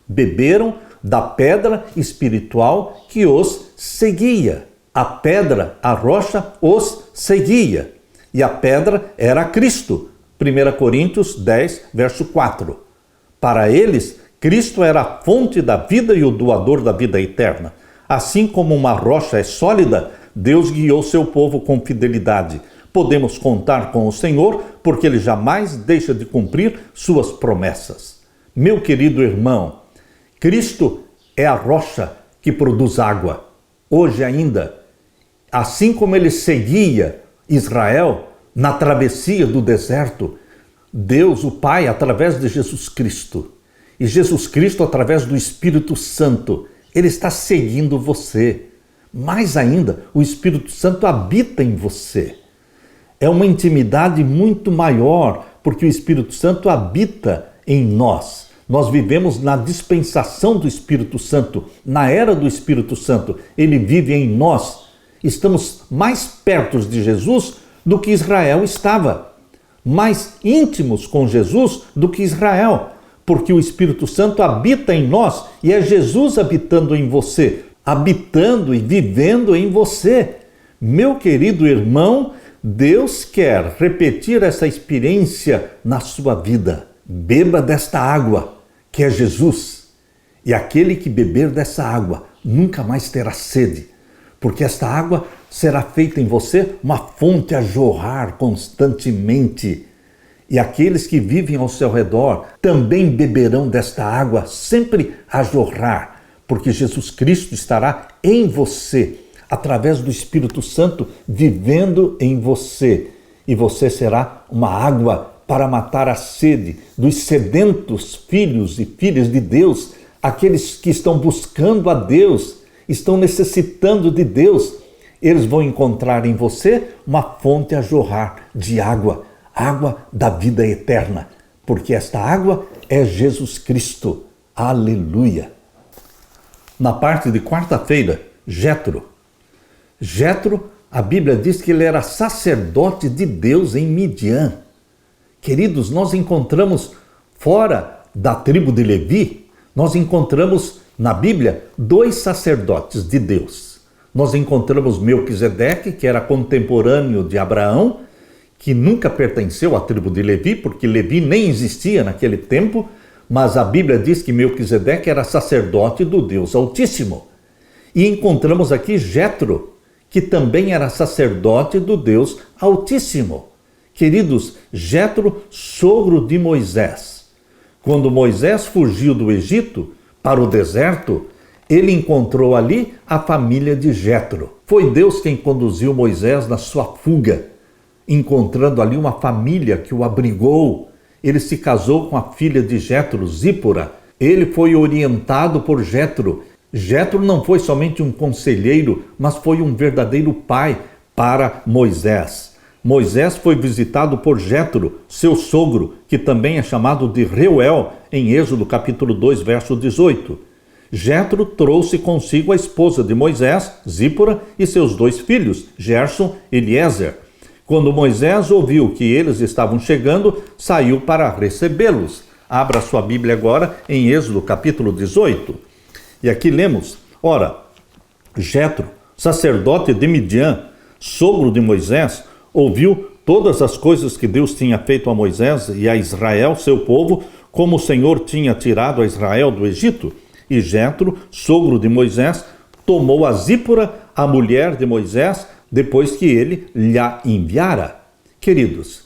Beberam da pedra espiritual que os seguia. A pedra, a rocha, os seguia. E a pedra era Cristo. 1 Coríntios 10, verso 4. Para eles, Cristo era a fonte da vida e o doador da vida eterna. Assim como uma rocha é sólida, Deus guiou seu povo com fidelidade. Podemos contar com o Senhor, porque Ele jamais deixa de cumprir suas promessas. Meu querido irmão, Cristo é a rocha que produz água. Hoje ainda, assim como Ele seguia Israel na travessia do deserto, Deus, o Pai, através de Jesus Cristo, e Jesus Cristo, através do Espírito Santo, Ele está seguindo você. Mais ainda, o Espírito Santo habita em você. É uma intimidade muito maior, porque o Espírito Santo habita em nós. Nós vivemos na dispensação do Espírito Santo, na era do Espírito Santo. Ele vive em nós. Estamos mais perto de Jesus do que Israel estava. Mais íntimos com Jesus do que Israel. Porque o Espírito Santo habita em nós e é Jesus habitando em você. Habitando e vivendo em você. Meu querido irmão, Deus quer repetir essa experiência na sua vida. Beba desta água, que é Jesus. E aquele que beber dessa água nunca mais terá sede, porque esta água será feita em você uma fonte a jorrar constantemente. E aqueles que vivem ao seu redor também beberão desta água sempre a jorrar, porque Jesus Cristo estará em você, através do Espírito Santo, vivendo em você. E você será uma água para matar a sede dos sedentos filhos e filhas de Deus, aqueles que estão buscando a Deus, estão necessitando de Deus. Eles vão encontrar em você uma fonte a jorrar de água, água da vida eterna, porque esta água é Jesus Cristo. Aleluia! Na parte de quarta-feira, Jétro, a Bíblia diz que ele era sacerdote de Deus em Midian. Queridos, nós encontramos fora da tribo de Levi, nós encontramos na Bíblia 2 sacerdotes de Deus. Nós encontramos Melquisedeque, que era contemporâneo de Abraão, que nunca pertenceu à tribo de Levi, porque Levi nem existia naquele tempo, mas a Bíblia diz que Melquisedeque era sacerdote do Deus Altíssimo. E encontramos aqui Jetro, que também era sacerdote do Deus Altíssimo. Queridos, Jetro, sogro de Moisés. Quando Moisés fugiu do Egito para o deserto, ele encontrou ali a família de Jetro. Foi Deus quem conduziu Moisés na sua fuga, encontrando ali uma família que o abrigou. Ele se casou com a filha de Jetro, Zípora. Ele foi orientado por Jetro. Jetro não foi somente um conselheiro, mas foi um verdadeiro pai para Moisés. Moisés foi visitado por Jetro, seu sogro, que também é chamado de Reuel, em Êxodo capítulo 2, verso 18. Jetro trouxe consigo a esposa de Moisés, Zípora, e seus 2 filhos, Gerson e Eliezer. Quando Moisés ouviu que eles estavam chegando, saiu para recebê-los. Abra sua Bíblia agora em Êxodo capítulo 18. E aqui lemos: ora, Jetro, sacerdote de Midian, sogro de Moisés, ouviu todas as coisas que Deus tinha feito a Moisés e a Israel, seu povo, como o Senhor tinha tirado a Israel do Egito. E Jetro, sogro de Moisés, tomou a Zípora, a mulher de Moisés, depois que ele lhe enviara. Queridos,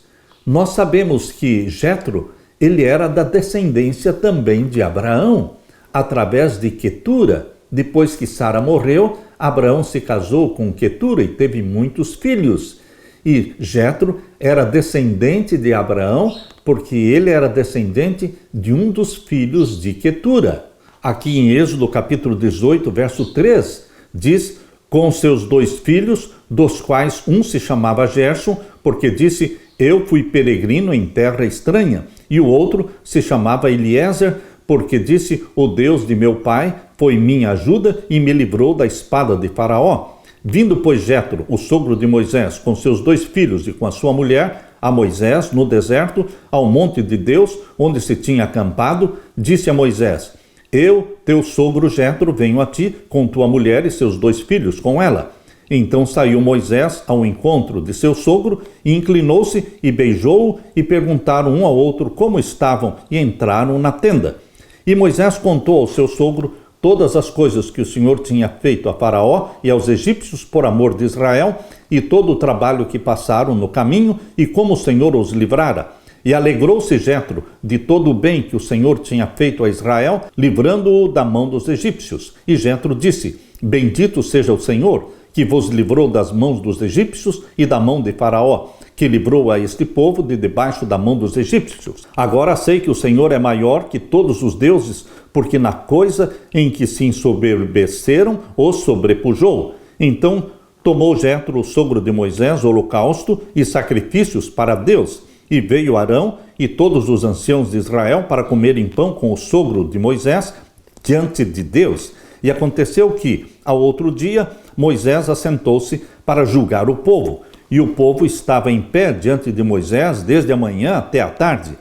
nós sabemos que Jetro, ele era da descendência também de Abraão, através de Quetura. Depois que Sara morreu, Abraão se casou com Quetura e teve muitos filhos. E Jetro era descendente de Abraão, porque ele era descendente de um dos filhos de Quetura. Aqui em Êxodo capítulo 18, verso 3, diz: com seus 2 filhos, dos quais um se chamava Gerson, porque disse: eu fui peregrino em terra estranha, e o outro se chamava Eliezer, porque disse: o Deus de meu pai foi minha ajuda e me livrou da espada de Faraó. Vindo, pois, Jetro, o sogro de Moisés, com seus 2 filhos e com a sua mulher, a Moisés, no deserto, ao monte de Deus, onde se tinha acampado, disse a Moisés: eu, teu sogro Jetro, venho a ti, com tua mulher e seus 2 filhos com ela. Então saiu Moisés ao encontro de seu sogro, e inclinou-se e beijou-o, e perguntaram um ao outro como estavam, e entraram na tenda. E Moisés contou ao seu sogro todas as coisas que o Senhor tinha feito a Faraó e aos egípcios por amor de Israel, e todo o trabalho que passaram no caminho, e como o Senhor os livrara. E alegrou-se Jetro de todo o bem que o Senhor tinha feito a Israel, livrando-o da mão dos egípcios. E Jetro disse: bendito seja o Senhor, que vos livrou das mãos dos egípcios e da mão de Faraó, que livrou a este povo de debaixo da mão dos egípcios. Agora sei que o Senhor é maior que todos os deuses, porque na coisa em que se ensoberbeceram, os sobrepujou. Então tomou Jetro, o sogro de Moisés, holocausto e sacrifícios para Deus. E veio Arão e todos os anciãos de Israel para comerem pão com o sogro de Moisés diante de Deus. E aconteceu que, ao outro dia, Moisés assentou-se para julgar o povo. E o povo estava em pé diante de Moisés desde a manhã até a tarde.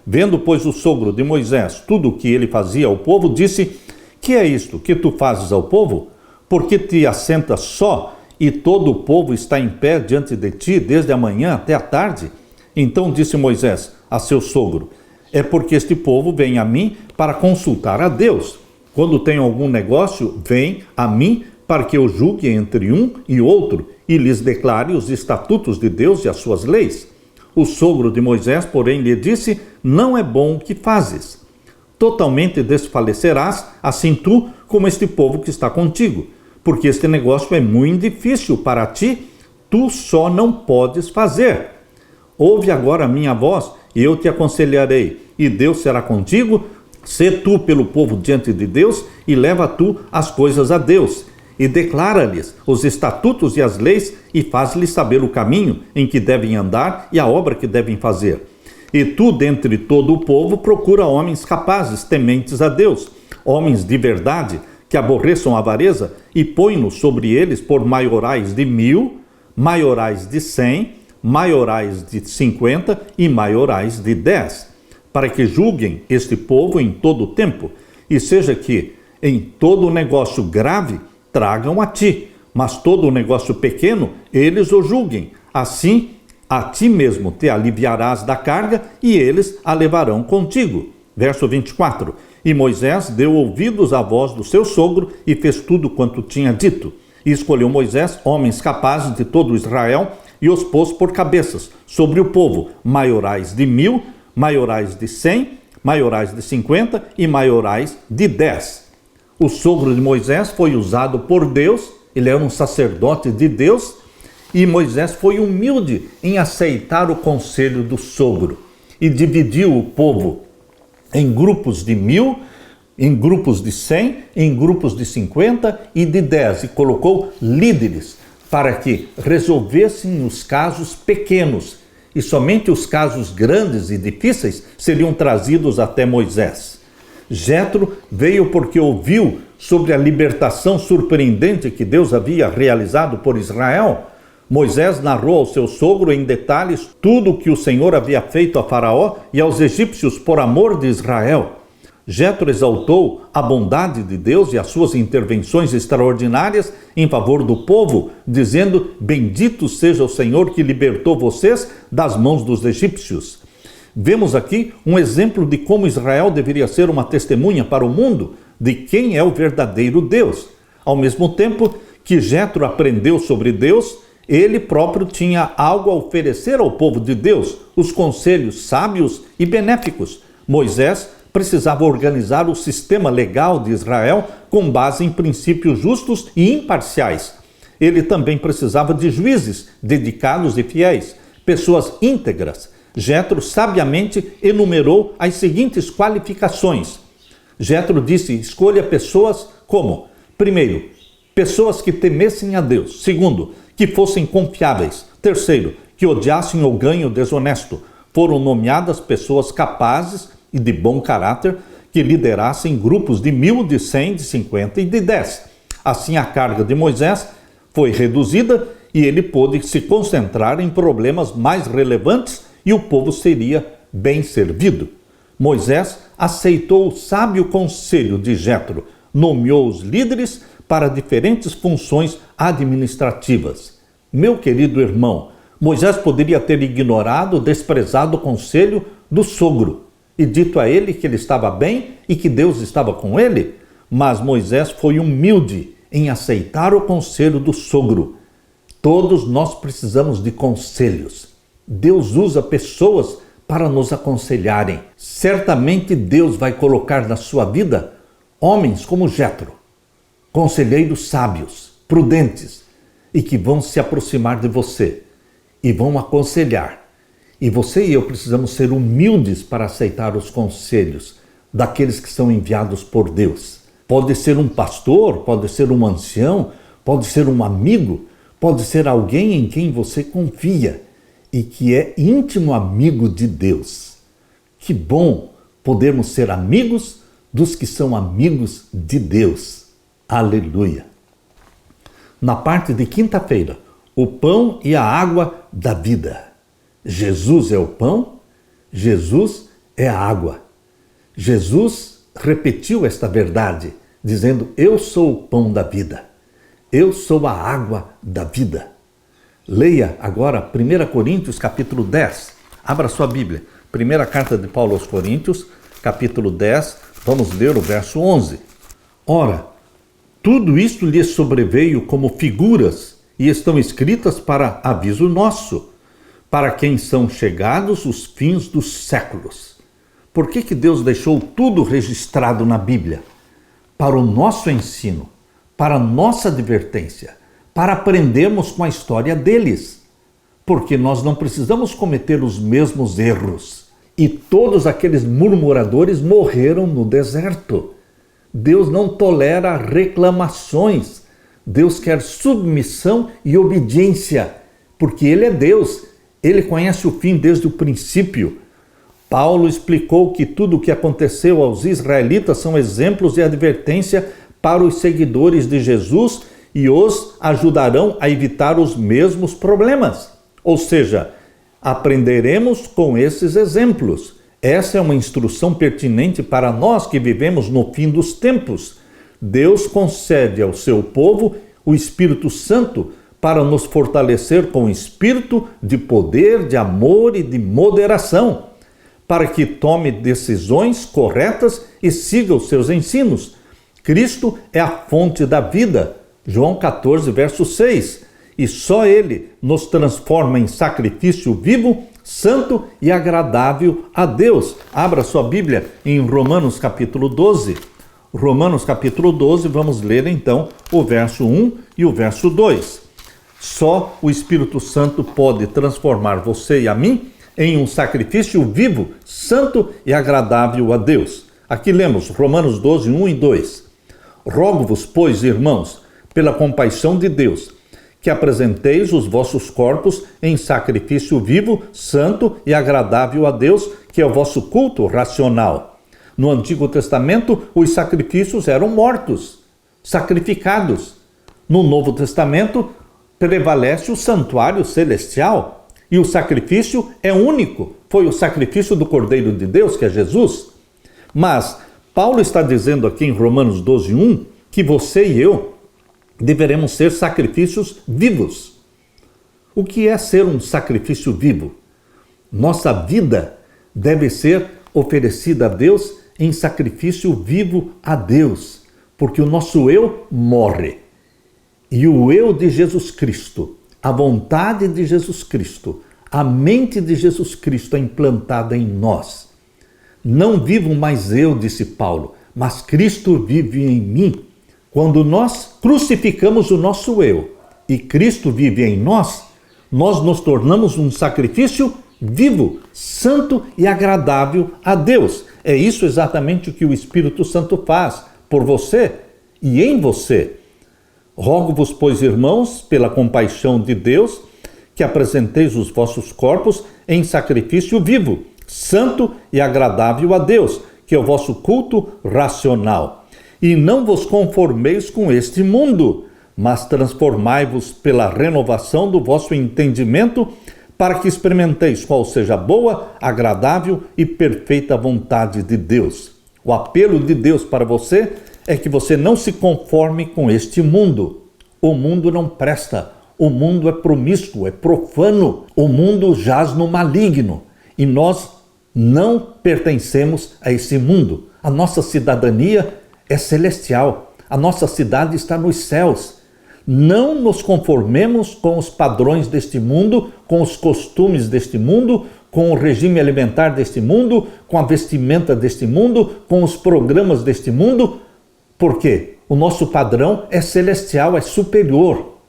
Vendo, pois, o sogro de Moisés tudo o que ele fazia ao povo, disse: que é isto que tu fazes ao povo? Porque te assentas só e todo o povo está em pé diante de ti desde a manhã até a tarde? Então disse Moisés a seu sogro: é porque este povo vem a mim para consultar a Deus. Quando tem algum negócio, vem a mim para que eu julgue entre um e outro e lhes declare os estatutos de Deus e as suas leis. O sogro de Moisés, porém, lhe disse: não é bom o que fazes. Totalmente desfalecerás, assim tu como este povo que está contigo, porque este negócio é muito difícil para ti, tu só não podes fazer. Ouve agora a minha voz, e eu te aconselharei, e Deus será contigo. Sê tu pelo povo diante de Deus, e leva tu as coisas a Deus, e declara-lhes os estatutos e as leis, e faz-lhes saber o caminho em que devem andar e a obra que devem fazer. E tu, dentre todo o povo, procura homens capazes, tementes a Deus, homens de verdade, que aborreçam a avareza, e põe-nos sobre eles por maiorais de 1000, maiorais de 100, maiorais de 50 e maiorais de 10, para que julguem este povo em todo o tempo. e seja que em todo negócio grave tragam a ti, mas todo negócio pequeno eles o julguem. Assim, a ti mesmo te aliviarás da carga e eles a levarão contigo. Verso 24. E Moisés deu ouvidos à voz do seu sogro e fez tudo quanto tinha dito. E escolheu Moisés homens capazes de todo Israel e os pôs por cabeças sobre o povo, maiorais de 1000, maiorais de 100, maiorais de 50 e maiorais de 10. O sogro de Moisés foi usado por Deus, ele era um sacerdote de Deus, e Moisés foi humilde em aceitar o conselho do sogro e dividiu o povo em grupos de 1000, em grupos de 100, em grupos de 50 e de 10, e colocou líderes para que resolvessem os casos pequenos, e somente os casos grandes e difíceis seriam trazidos até Moisés. Jétro veio porque ouviu sobre a libertação surpreendente que Deus havia realizado por Israel. Moisés narrou ao seu sogro em detalhes tudo o que o Senhor havia feito a Faraó e aos egípcios por amor de Israel. Jétro exaltou a bondade de Deus e as suas intervenções extraordinárias em favor do povo, dizendo: bendito seja o Senhor que libertou vocês das mãos dos egípcios. Vemos aqui um exemplo de como Israel deveria ser uma testemunha para o mundo de quem é o verdadeiro Deus. Ao mesmo tempo que Jétro aprendeu sobre Deus, ele próprio tinha algo a oferecer ao povo de Deus, os conselhos sábios e benéficos. Moisés precisava organizar o sistema legal de Israel com base em princípios justos e imparciais. Ele também precisava de juízes dedicados e fiéis, pessoas íntegras. Jétro sabiamente enumerou as seguintes qualificações. Jétro disse: escolha pessoas como, primeiro, pessoas que temessem a Deus. Segundo, que fossem confiáveis. Terceiro, que odiassem o ganho desonesto. Foram nomeadas pessoas capazes e de bom caráter que liderassem grupos de 1000, de 100, de 50 e de 10. Assim, a carga de Moisés foi reduzida e ele pôde se concentrar em problemas mais relevantes e o povo seria bem servido. Moisés aceitou o sábio conselho de Jétro, nomeou os líderes para diferentes funções administrativas. Meu querido irmão, Moisés poderia ter ignorado, desprezado o conselho do sogro e dito a ele que ele estava bem e que Deus estava com ele, mas Moisés foi humilde em aceitar o conselho do sogro. Todos nós precisamos de conselhos. Deus usa pessoas para nos aconselharem. Certamente Deus vai colocar na sua vida homens como Jétro, conselheiros sábios, prudentes, e que vão se aproximar de você e vão aconselhar. E você e eu precisamos ser humildes para aceitar os conselhos daqueles que são enviados por Deus. Pode ser um pastor, pode ser um ancião, pode ser um amigo, pode ser alguém em quem você confia e que é íntimo amigo de Deus. Que bom podermos ser amigos dos que são amigos de Deus. Aleluia! Na parte de quinta-feira, o pão e a água da vida. Jesus é o pão, Jesus é a água. Jesus repetiu esta verdade, dizendo: eu sou o pão da vida, eu sou a água da vida. Leia agora 1 Coríntios capítulo 10, abra sua Bíblia, primeira carta de Paulo aos Coríntios, capítulo 10, vamos ler o verso 11. Ora, tudo isto lhes sobreveio como figuras e estão escritas para aviso nosso, para quem são chegados os fins dos séculos. Por que Deus deixou tudo registrado na Bíblia? Para o nosso ensino, para a nossa advertência, para aprendermos com a história deles. Porque nós não precisamos cometer os mesmos erros. E todos aqueles murmuradores morreram no deserto. Deus não tolera reclamações. Deus quer submissão e obediência, porque Ele é Deus. Ele conhece o fim desde o princípio. Paulo explicou que tudo o que aconteceu aos israelitas são exemplos de advertência para os seguidores de Jesus e os ajudarão a evitar os mesmos problemas. Ou seja, aprenderemos com esses exemplos. Essa é uma instrução pertinente para nós que vivemos no fim dos tempos. Deus concede ao seu povo o Espírito Santo para nos fortalecer com o espírito de poder, de amor e de moderação, para que tome decisões corretas e siga os seus ensinos. Cristo é a fonte da vida, João 14, verso 6, e só Ele nos transforma em sacrifício vivo, santo e agradável a Deus. Abra sua Bíblia em Romanos capítulo 12. Romanos capítulo 12, vamos ler então o verso 1 e o verso 2. Só o Espírito Santo pode transformar você e a mim em um sacrifício vivo, santo e agradável a Deus. Aqui lemos Romanos 12, 1 e 2. Rogo-vos, pois, irmãos, pela compaixão de Deus, que apresenteis os vossos corpos em sacrifício vivo, santo e agradável a Deus, que é o vosso culto racional. No Antigo Testamento, os sacrifícios eram mortos, sacrificados. No Novo Testamento, prevalece o santuário celestial e o sacrifício é único. Foi o sacrifício do Cordeiro de Deus, que é Jesus. Mas Paulo está dizendo aqui em Romanos 12, 1, que você e eu deveremos ser sacrifícios vivos. O que é ser um sacrifício vivo? Nossa vida deve ser oferecida a Deus em sacrifício vivo a Deus, porque o nosso eu morre. E o eu de Jesus Cristo, a vontade de Jesus Cristo, a mente de Jesus Cristo é implantada em nós. Não vivo mais eu, disse Paulo, mas Cristo vive em mim. Quando nós crucificamos o nosso eu e Cristo vive em nós, nós nos tornamos um sacrifício vivo, santo e agradável a Deus. É isso exatamente o que o Espírito Santo faz por você e em você. Rogo-vos, pois, irmãos, pela compaixão de Deus, que apresenteis os vossos corpos em sacrifício vivo, santo e agradável a Deus, que é o vosso culto racional. E não vos conformeis com este mundo, mas transformai-vos pela renovação do vosso entendimento, para que experimenteis qual seja a boa, agradável e perfeita vontade de Deus. O apelo de Deus para você é que você não se conforme com este mundo. O mundo não presta, o mundo é promíscuo, é profano, o mundo jaz no maligno. E nós não pertencemos a esse mundo. A nossa cidadania é celestial, a nossa cidade está nos céus. Não nos conformemos com os padrões deste mundo, com os costumes deste mundo, com o regime alimentar deste mundo, com a vestimenta deste mundo, com os programas deste mundo. Por quê? O nosso padrão é celestial, é superior.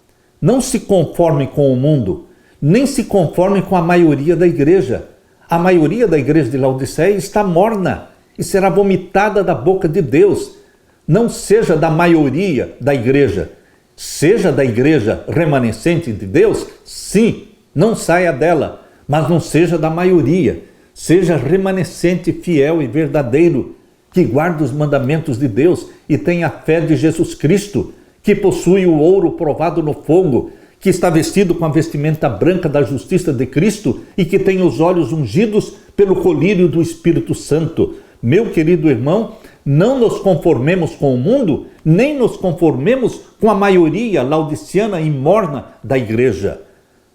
Não se conforme com o mundo, nem se conforme com a maioria da igreja. A maioria da igreja de Laodiceia está morna e será vomitada da boca de Deus. Não seja da maioria da igreja. Seja da igreja remanescente de Deus, sim, não saia dela, mas não seja da maioria. Seja remanescente, fiel e verdadeiro, que guarda os mandamentos de Deus e tem a fé de Jesus Cristo, que possui o ouro provado no fogo, que está vestido com a vestimenta branca da justiça de Cristo e que tem os olhos ungidos pelo colírio do Espírito Santo. Meu querido irmão, não nos conformemos com o mundo, nem nos conformemos com a maioria laodiceana e morna da igreja.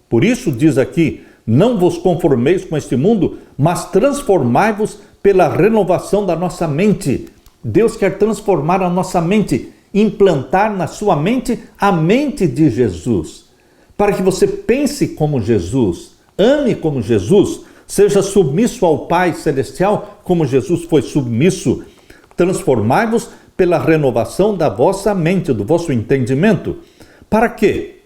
Por isso diz aqui, não vos conformeis com este mundo, mas transformai-vos pela renovação da nossa mente. Deus quer transformar a nossa mente, implantar na sua mente a mente de Jesus, para que você pense como Jesus, ame como Jesus, seja submisso ao Pai Celestial como Jesus foi submisso. Transformai-vos pela renovação da vossa mente, do vosso entendimento. Para quê?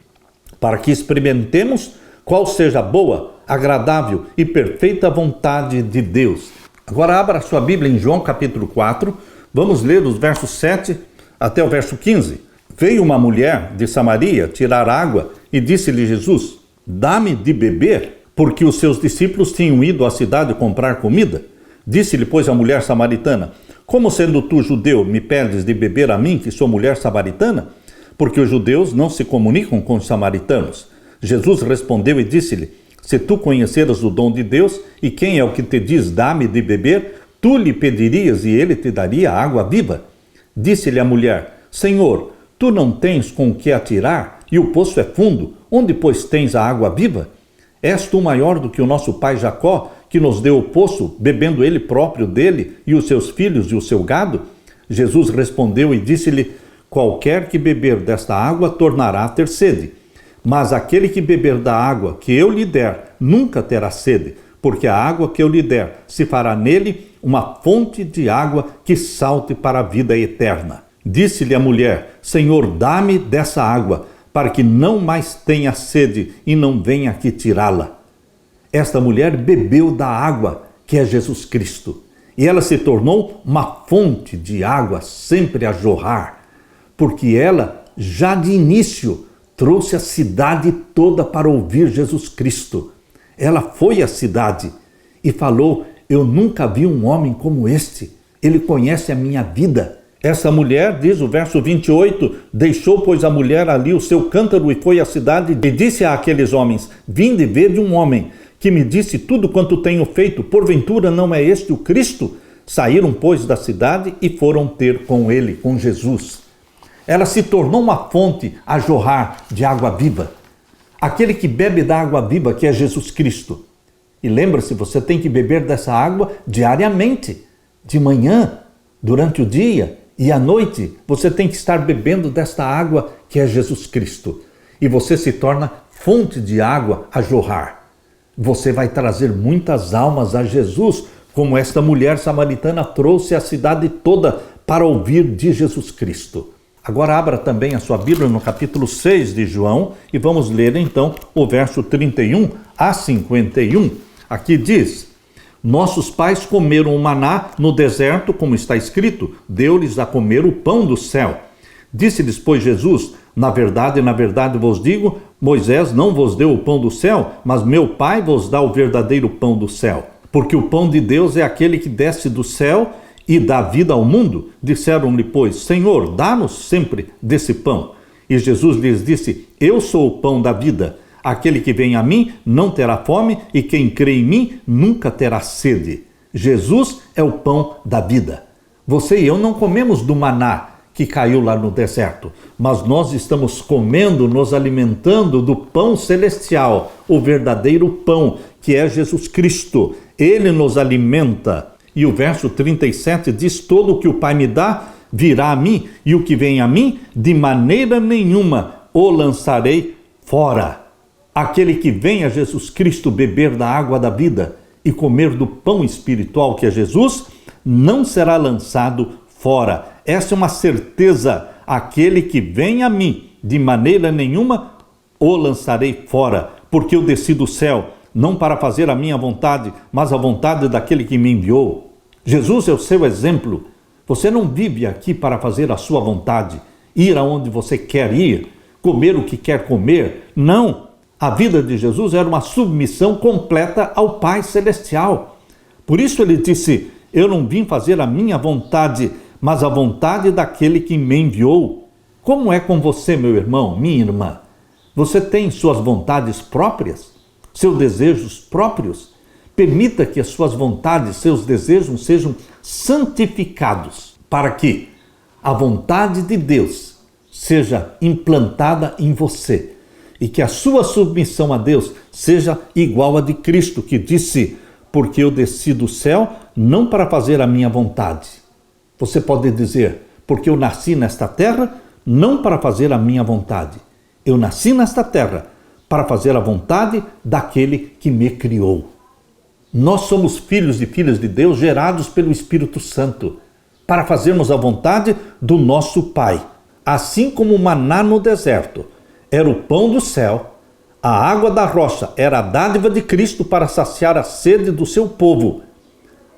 Para que experimentemos qual seja a boa, agradável e perfeita vontade de Deus. Agora abra sua Bíblia em João capítulo 4, vamos ler os versos 7 até o verso 15. Veio uma mulher de Samaria tirar água e disse-lhe Jesus, dá-me de beber, porque os seus discípulos tinham ido à cidade comprar comida. Disse-lhe, pois, a mulher samaritana, como sendo tu judeu, me pedes de beber a mim, que sou mulher samaritana? Porque os judeus não se comunicam com os samaritanos. Jesus respondeu e disse-lhe, Se tu conheceras o dom de Deus, e quem é o que te diz, dá-me de beber, tu lhe pedirias e ele te daria água viva. Disse-lhe a mulher, Senhor, tu não tens com o que atirar, e o poço é fundo, onde pois tens a água viva? És tu maior do que o nosso pai Jacó, que nos deu o poço, bebendo ele próprio dele, e os seus filhos e o seu gado? Jesus respondeu e disse-lhe, qualquer que beber desta água tornará a ter sede. Mas aquele que beber da água que eu lhe der, nunca terá sede, porque a água que eu lhe der se fará nele uma fonte de água que salte para a vida eterna. Disse-lhe a mulher, Senhor, dá-me dessa água, para que não mais tenha sede e não venha aqui tirá-la. Esta mulher bebeu da água, que é Jesus Cristo, e ela se tornou uma fonte de água sempre a jorrar, porque ela, já de início, trouxe a cidade toda para ouvir Jesus Cristo. Ela foi à cidade e falou, eu nunca vi um homem como este, ele conhece a minha vida. Essa mulher, diz o verso 28, deixou, pois, a mulher ali o seu cântaro e foi à cidade e disse àqueles homens, vinde ver de um homem que me disse tudo quanto tenho feito, porventura não é este o Cristo? Saíram, pois, da cidade e foram ter com ele, com Jesus. Ela se tornou uma fonte a jorrar de água viva. Aquele que bebe da água viva, que é Jesus Cristo. E lembra-se, você tem que beber dessa água diariamente, de manhã, durante o dia e à noite. Você tem que estar bebendo desta água, que é Jesus Cristo. E você se torna fonte de água a jorrar. Você vai trazer muitas almas a Jesus, como esta mulher samaritana trouxe a cidade toda para ouvir de Jesus Cristo. Agora abra também a sua Bíblia no capítulo 6 de João e vamos ler então o verso 31 a 51. Aqui diz, nossos pais comeram o maná no deserto, como está escrito, deu-lhes a comer o pão do céu. Disse-lhes, pois, Jesus, na verdade vos digo, Moisés não vos deu o pão do céu, mas meu Pai vos dá o verdadeiro pão do céu. Porque o pão de Deus é aquele que desce do céu e dá vida ao mundo. Disseram-lhe, pois, Senhor, dá-nos sempre desse pão. E Jesus lhes disse, eu sou o pão da vida. Aquele que vem a mim não terá fome, e quem crê em mim nunca terá sede. Jesus é o pão da vida. Você e eu não comemos do maná que caiu lá no deserto, mas nós estamos comendo, nos alimentando do pão celestial, o verdadeiro pão, que é Jesus Cristo. Ele nos alimenta. E o verso 37 diz, todo o que o Pai me dá virá a mim, e o que vem a mim, de maneira nenhuma o lançarei fora. Aquele que vem a Jesus Cristo beber da água da vida e comer do pão espiritual que é Jesus, não será lançado fora. Essa é uma certeza. Aquele que vem a mim, de maneira nenhuma o lançarei fora, porque eu desci do céu, não para fazer a minha vontade, mas a vontade daquele que me enviou. Jesus é o seu exemplo. Você não vive aqui para fazer a sua vontade, ir aonde você quer ir, comer o que quer comer. Não. A vida de Jesus era uma submissão completa ao Pai Celestial. Por isso ele disse, eu não vim fazer a minha vontade, mas a vontade daquele que me enviou. Como é com você, meu irmão, minha irmã? Você tem suas vontades próprias? Seus desejos próprios? Permita que as suas vontades, seus desejos sejam santificados, para que a vontade de Deus seja implantada em você e que a sua submissão a Deus seja igual à de Cristo, que disse, porque eu desci do céu não para fazer a minha vontade. Você pode dizer, porque eu nasci nesta terra não para fazer a minha vontade. Eu nasci nesta terra para fazer a vontade daquele que me criou. Nós somos filhos e filhas de Deus gerados pelo Espírito Santo para fazermos a vontade do nosso Pai. Assim como o maná no deserto era o pão do céu, a água da rocha era a dádiva de Cristo para saciar a sede do seu povo.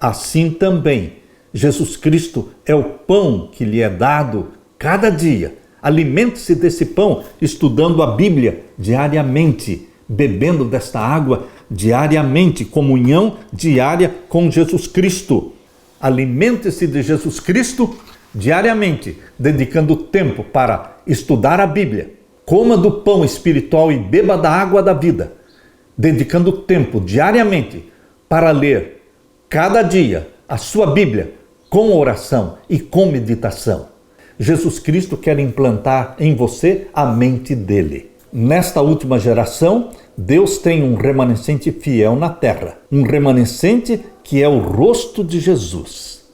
Assim também, Jesus Cristo é o pão que lhe é dado cada dia. Alimente-se desse pão, estudando a Bíblia diariamente, bebendo desta água diariamente, comunhão diária com Jesus Cristo. Alimente-se de Jesus Cristo diariamente, dedicando tempo para estudar a Bíblia. Coma do pão espiritual e beba da água da vida. dedicando tempo diariamente para ler cada dia a sua Bíblia com oração e com meditação. Jesus Cristo quer implantar em você a mente dele. Nesta última geração, Deus tem um remanescente fiel na terra, um remanescente que é o rosto de Jesus.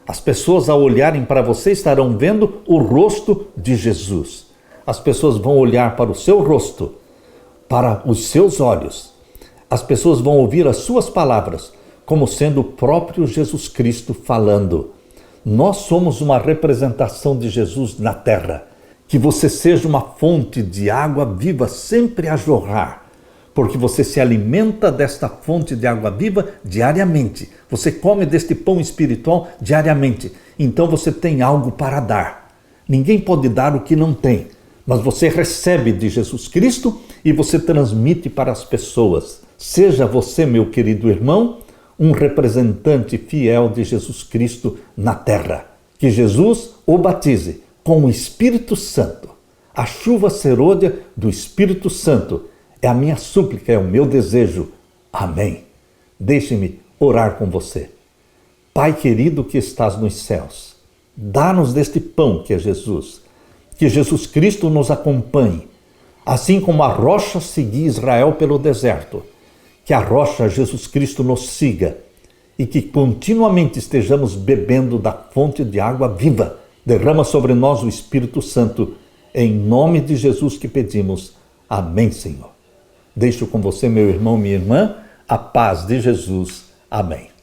As pessoas, ao olharem para você, estarão vendo o rosto de Jesus. As pessoas vão olhar para o seu rosto, para os seus olhos. As pessoas vão ouvir as suas palavras como sendo o próprio Jesus Cristo falando. Nós somos uma representação de Jesus na terra. Que você seja uma fonte de água viva sempre a jorrar, porque você se alimenta desta fonte de água viva diariamente. Você come deste pão espiritual diariamente. Então você tem algo para dar. Ninguém pode dar o que não tem, mas você recebe de Jesus Cristo e você transmite para as pessoas. Seja você, meu querido irmão, um representante fiel de Jesus Cristo na terra. Que Jesus o batize com o Espírito Santo. A chuva serôdia do Espírito Santo é a minha súplica, é o meu desejo. Amém. Deixe-me orar com você. Pai querido que estás nos céus, dá-nos deste pão que é Jesus. Que Jesus Cristo nos acompanhe, assim como a rocha seguia Israel pelo deserto. Que a rocha Jesus Cristo nos siga e que continuamente estejamos bebendo da fonte de água viva. Derrama sobre nós o Espírito Santo. Em nome de Jesus que pedimos. Amém, Senhor. Deixo com você, meu irmão, minha irmã, a paz de Jesus. Amém.